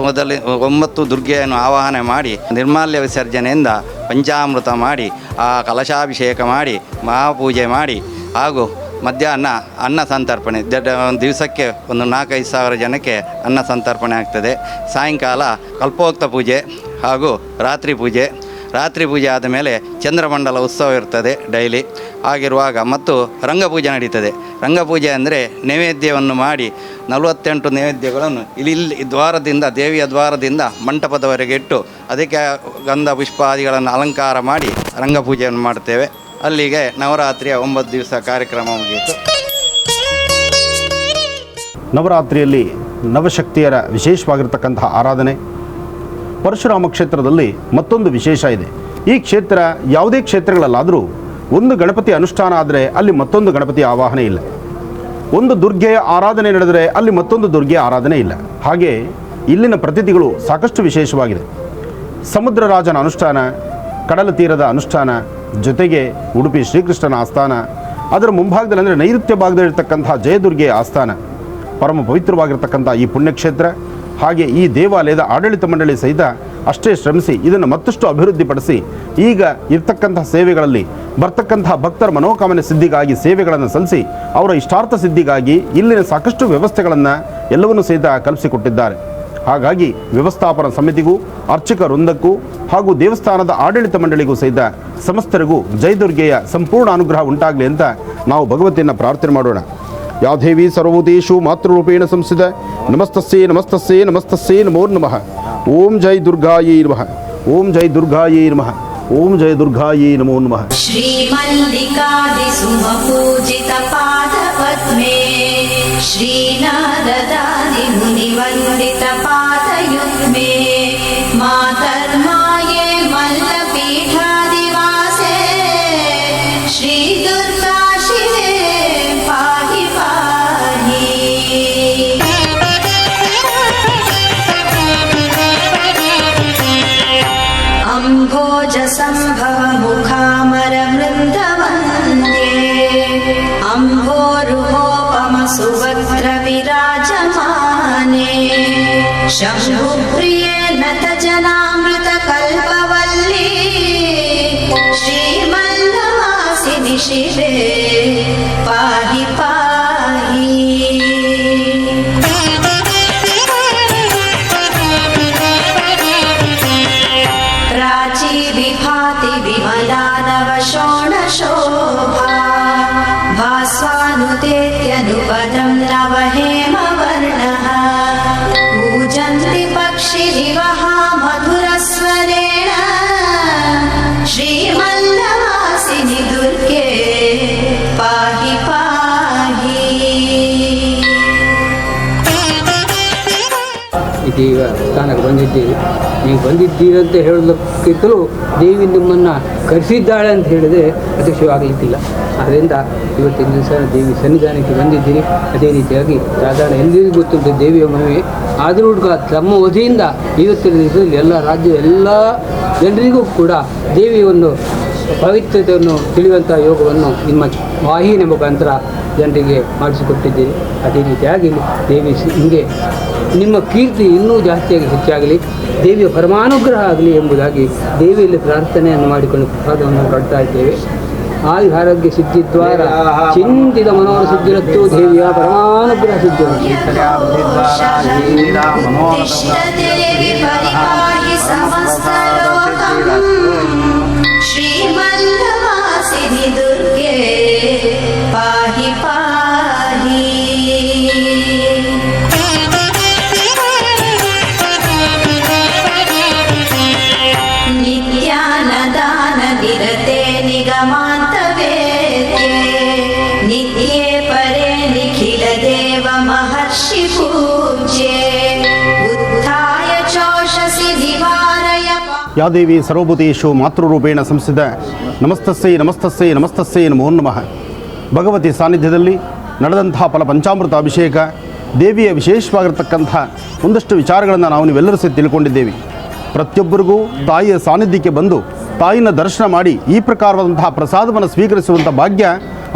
ಮೊದಲು 9 ದುರ್ಗೆಯನ್ನು ಆವಾಹನೆ ಮಾಡಿ ನಿರ್ಮಾಲ್ಯ ವಿಸರ್ಜನೆಯಿಂದ ಪಂಚಾಮೃತ ಮಾಡಿ ಆ ಕಲಶಾಭಿಷೇಕ ಮಾಡಿ ಮಹಾಪೂಜೆ ಮಾಡಿ ಹಾಗೂ ಮಧ್ಯಾಹ್ನ ಅನ್ನ ಸಂತರ್ಪಣೆ ದಿವಸಕ್ಕೆ ಒಂದು 4-5 ಸಾವಿರ ಜನಕ್ಕೆ ಅನ್ನ ಸಂತರ್ಪಣೆ ಆಗ್ತದೆ. ಸಾಯಂಕಾಲ ಕಲ್ಪೋಕ್ತ ಪೂಜೆ ಹಾಗೂ ರಾತ್ರಿ ಪೂಜೆ ಆದ ಮೇಲೆ ಚಂದ್ರಮಂಡಲ ಉತ್ಸವ ಇರ್ತದೆ ಡೈಲಿ. ಆಗಿರುವಾಗ ಮತ್ತು ರಂಗಪೂಜೆ ನಡೀತದೆ. ರಂಗಪೂಜೆ ಅಂದರೆ ನೈವೇದ್ಯವನ್ನು ಮಾಡಿ 48 ನೈವೇದ್ಯಗಳನ್ನು ಇಲ್ಲಿ ದ್ವಾರದಿಂದ ದೇವಿಯ ದ್ವಾರದಿಂದ ಮಂಟಪದವರೆಗೆ ಇಟ್ಟು ಅದಕ್ಕೆ ಗಂಧ ಪುಷ್ಪಾದಿಗಳನ್ನು ಅಲಂಕಾರ ಮಾಡಿ ರಂಗಪೂಜೆಯನ್ನು ಮಾಡ್ತೇವೆ. ಅಲ್ಲಿಗೆ ನವರಾತ್ರಿಯ 9 ದಿವಸ ಕಾರ್ಯಕ್ರಮ ಮುಗಿಯಿತು. ನವರಾತ್ರಿಯಲ್ಲಿ ನವಶಕ್ತಿಯರ ವಿಶೇಷವಾಗಿರ್ತಕ್ಕಂತಹ ಆರಾಧನೆ. ಪರಶುರಾಮ ಕ್ಷೇತ್ರದಲ್ಲಿ ಮತ್ತೊಂದು ವಿಶೇಷ ಇದೆ. ಈ ಕ್ಷೇತ್ರ ಯಾವುದೇ ಕ್ಷೇತ್ರಗಳಲ್ಲಾದರೂ ಒಂದು ಗಣಪತಿ ಅನುಷ್ಠಾನ ಆದರೆ ಅಲ್ಲಿ ಮತ್ತೊಂದು ಗಣಪತಿಯ ಆವಾಹನೆ ಇಲ್ಲ. ಒಂದು ದುರ್ಗೆಯ ಆರಾಧನೆ ನಡೆದರೆ ಅಲ್ಲಿ ಮತ್ತೊಂದು ದುರ್ಗೆಯ ಆರಾಧನೆ ಇಲ್ಲ. ಹಾಗೆ ಇಲ್ಲಿನ ಪ್ರತಿಥಿಗಳು ಸಾಕಷ್ಟು ವಿಶೇಷವಾಗಿದೆ. ಸಮುದ್ರ ರಾಜನ ಅನುಷ್ಠಾನ, ಕಡಲ ತೀರದ ಅನುಷ್ಠಾನ, ಜೊತೆಗೆ ಉಡುಪಿ ಶ್ರೀಕೃಷ್ಣನ ಆಸ್ಥಾನ, ಅದರ ಮುಂಭಾಗದಲ್ಲಿ ಅಂದರೆ ನೈಋತ್ಯ ಭಾಗದಲ್ಲಿರ್ತಕ್ಕಂಥ ಜಯದುರ್ಗೆಯ ಆಸ್ಥಾನ, ಪರಮ ಪವಿತ್ರವಾಗಿರ್ತಕ್ಕಂಥ ಈ ಪುಣ್ಯಕ್ಷೇತ್ರ. ಹಾಗೆ ಈ ದೇವಾಲಯದ ಆಡಳಿತ ಮಂಡಳಿ ಸಹಿತ ಅಷ್ಟೇ ಶ್ರಮಿಸಿ ಇದನ್ನು ಮತ್ತಷ್ಟು ಅಭಿವೃದ್ಧಿಪಡಿಸಿ ಈಗ ಇರ್ತಕ್ಕಂಥ ಸೇವೆಗಳಲ್ಲಿ ಬರ್ತಕ್ಕಂಥ ಭಕ್ತರ ಮನೋಕಾಮನೆ ಸಿದ್ಧಿಗಾಗಿ ಸೇವೆಗಳನ್ನು ಸಲ್ಲಿಸಿ ಅವರ ಇಷ್ಟಾರ್ಥ ಸಿದ್ಧಿಗಾಗಿ ಇಲ್ಲಿನ ಸಾಕಷ್ಟು ವ್ಯವಸ್ಥೆಗಳನ್ನು ಎಲ್ಲವನ್ನೂ ಸಹಿತ ಕಲ್ಪಿಸಿಕೊಟ್ಟಿದ್ದಾರೆ. ಹಾಗಾಗಿ ವ್ಯವಸ್ಥಾಪನಾ ಸಮಿತಿಗೂ ಅರ್ಚಕ ವೃಂದಕ್ಕೂ ಹಾಗೂ ದೇವಸ್ಥಾನದ ಆಡಳಿತ ಮಂಡಳಿಗೂ ಸಹಿತ ಸಮಸ್ತರಿಗೂ ಜಯದುರ್ಗೆಯ ಸಂಪೂರ್ಣ ಅನುಗ್ರಹ ಉಂಟಾಗಲಿ ಅಂತ ನಾವು ಭಗವತಿಯನ್ನು ಪ್ರಾರ್ಥನೆ ಮಾಡೋಣ. ಯಾ ದೇವಿ ಸರ್ವಭೂತೇಷು ಮಾತೃರೂಪೇಣ ಸಂಸ್ಥಿತ ನಮಸ್ತಸ್ಸೇ ನಮಸ್ತಸ್ಸೇ ನಮಸ್ತಸ್ಸೇ ನಮೋ ನಮಃ. ಓಂ ಜೈ ದುರ್ಗಾಯೈ ನಮಃ. ಓಂ ಜೈ ದುರ್ಗಾಯೈ ನಮಃ. ಓಂ ಜೈ ದುರ್ಗಾಯೈ ನಮೋ ನಮಃ. ಶ್ರೀಮಲ್ಲಿಕಾದಿ ಸುಮಪೂಜಿತ ಪಾದಪದ್ಮೇ ಶ್ರೀನಾರದಾದಿ ಮುನಿವಂದಿತ ಪಾದಯುಗ್ಮೇ ಮಾತರ್ಮಾಯೇ ಮಲ್ಲಪೀಠಾದಿವಾಸೇ ಶ್ರೀ ದುರ್ಗಾ ಶಿವೇ ಪಾಹಿ ಪಾಹಿ. ಅಂಭೋಜ ಸಂಭವ ಮುಖಾಮರ ವೃಂದವಂದ್ಯೇ ಅಂಭೋರುಹೋಪಮ ಸುಭದ್ರ ವಿರಾಜಮಾನೆ ಶಂಭುಪ್ರಿಯೇ ನತ ಜನಾಮೃತ ಕಲ್ಪವಲ್ಲಿ ಶ್ರೀಮಲ್ಲವಾಸಿನಿ ಶಿವೆ ಪಾಹಿ ಪಾಹಿ. ಪ್ರಾಚೀ ವಿಭಾತಿ ವಿಮಲಾ ನವ ಶೋಣಶೋಭಾ ಭಾಸ್ವಾನುದೇತ್ಯನುಪದಂ ನವ ಹೇಮವರ್ಣಃ पूजन्ति पक्षिरिवः मधुरस्वरेण श्रीमल्लवासिनि दुर्गे पाहि पाहि. ಇದೀಗ ಸ್ಥಾನಕ್ಕೆ ಬಂದಿದ್ದೀರಿ. ನೀವು ಬಂದಿದ್ದೀರಂತ ಹೇಳೋದಕ್ಕಿಂತಲೂ ದೇವಿ ನಿಮ್ಮನ್ನು ಕರೆಸಿದ್ದಾಳೆ ಅಂತ ಹೇಳಿದರೆ ಅತಿಶಯವಾಗಲಿಕ್ಕಿಲ್ಲ. ಆದ್ದರಿಂದ ಇವತ್ತಿನ ದಿವಸ ದೇವಿ ಸನ್ನಿಧಾನಕ್ಕೆ ಬಂದಿದ್ದೀರಿ. ಅದೇ ರೀತಿಯಾಗಿ ಸಾಧಾರಣ ಎಲ್ಲರಿಗೂ ಗೊತ್ತುಂಟು ದೇವಿಯ ಮಹಿಮೆ. ಆದರೂ ಕೂಡ ತಮ್ಮ ವಧಿಯಿಂದ ಇವತ್ತಿನ ದಿವಸದಲ್ಲಿ ಎಲ್ಲ ರಾಜ್ಯ ಎಲ್ಲ ಜನರಿಗೂ ಕೂಡ ದೇವಿಯ ಒಂದು ಪವಿತ್ರತೆಯನ್ನು ತಿಳಿಯುವಂಥ ಯೋಗವನ್ನು ನಿಮ್ಮ ವಾಹಿನಿಯ ಮುಖಾಂತರ ಜನರಿಗೆ ಮಾಡಿಸಿಕೊಟ್ಟಿದ್ದೀರಿ. ಅದೇ ರೀತಿಯಾಗಿ ದೇವಿ ಹಿಂಗೆ ನಿಮ್ಮ ಕೀರ್ತಿ ಇನ್ನೂ ಜಾಸ್ತಿಯಾಗಿ ಹೆಚ್ಚಾಗಲಿ, ದೇವಿಯ ಪರಮಾನುಗ್ರಹ ಆಗಲಿ ಎಂಬುದಾಗಿ ದೇವಿಯಲ್ಲಿ ಪ್ರಾರ್ಥನೆಯನ್ನು ಮಾಡಿಕೊಂಡು ಪ್ರಸಾದವನ್ನು ಕೊಡ್ತಾ ಇದ್ದೇವೆ. ಆಯುರಾರೋಗ್ಯ ಸಿದ್ಧಿದ್ವಾರ ಚಿಂತಿತ ಮನೋರ ಸಿದ್ಧಿರತ್ತು ದೇವಿಯ ಪರಮಾನುಗ್ರಹ ಸಿದ್ಧಿ. ಶ್ರೀಮಲ್ಲವಾಸಿನಿ ದುರ್ಗೆ ಪಾಹಿ ಪಾಹಿ. ನಿತ್ಯಾನದಾನ ನಿರತೆ ನಿಗಮಾಂತ ವೇದ್ಯೆ ನಿತ್ಯೇ ಪರೇ ನಿಖಿಲ ದೇವ ಮಹರ್ಷಿ ಪೂಜ್ಯೆ ಯಾ ದೇವಿ ಸರ್ವಭೂತೇಷು ಮಾತೃರೂಪೇಣ ಸಂಸ್ಥಿತ ನಮಸ್ತಸ್ಸೈ ನಮಸ್ತಸ್ಸೈ ನಮಸ್ತಸ್ಸೈ ನಮೋ ನಮಃ. ಭಗವತಿ ಸಾನ್ನಿಧ್ಯದಲ್ಲಿ ನಡೆದಂತಹ ಪಂಚಾಮೃತ ಅಭಿಷೇಕ, ದೇವಿಯ ವಿಶೇಷವಾಗಿರ್ತಕ್ಕಂಥ ಒಂದಷ್ಟು ವಿಚಾರಗಳನ್ನು ನಾವು ನೀವೆಲ್ಲರೂ ಸಹ ತಿಳ್ಕೊಂಡಿದ್ದೇವೆ. ಪ್ರತಿಯೊಬ್ಬರಿಗೂ ತಾಯಿಯ ಸಾನ್ನಿಧ್ಯಕ್ಕೆ ಬಂದು ತಾಯಿನ ದರ್ಶನ ಮಾಡಿ ಈ ಪ್ರಕಾರವಾದಂತಹ ಪ್ರಸಾದವನ್ನು ಸ್ವೀಕರಿಸುವಂಥ ಭಾಗ್ಯ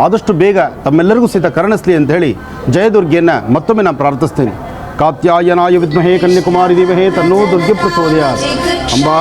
ಆದಷ್ಟು ಬೇಗ ತಮ್ಮೆಲ್ಲರಿಗೂ ಸಹಿತ ಕರುಣಿಸಲಿ ಅಂತ ಹೇಳಿ ಜಯದುರ್ಗೆಯನ್ನು ಮತ್ತೊಮ್ಮೆ ನಾನು ಪ್ರಾರ್ಥಿಸ್ತೇನೆ. ಕಾತ್ಯಾಯನಾಯ ವಿದ್ಮಹೇ ಕನ್ಯಾಕುಮಾರಿ ದೇವಹೇ ತನ್ನೋ ದುರ್ಗೆ ಪ್ರಚೋದಯಾತ್. ಅಂಬಾ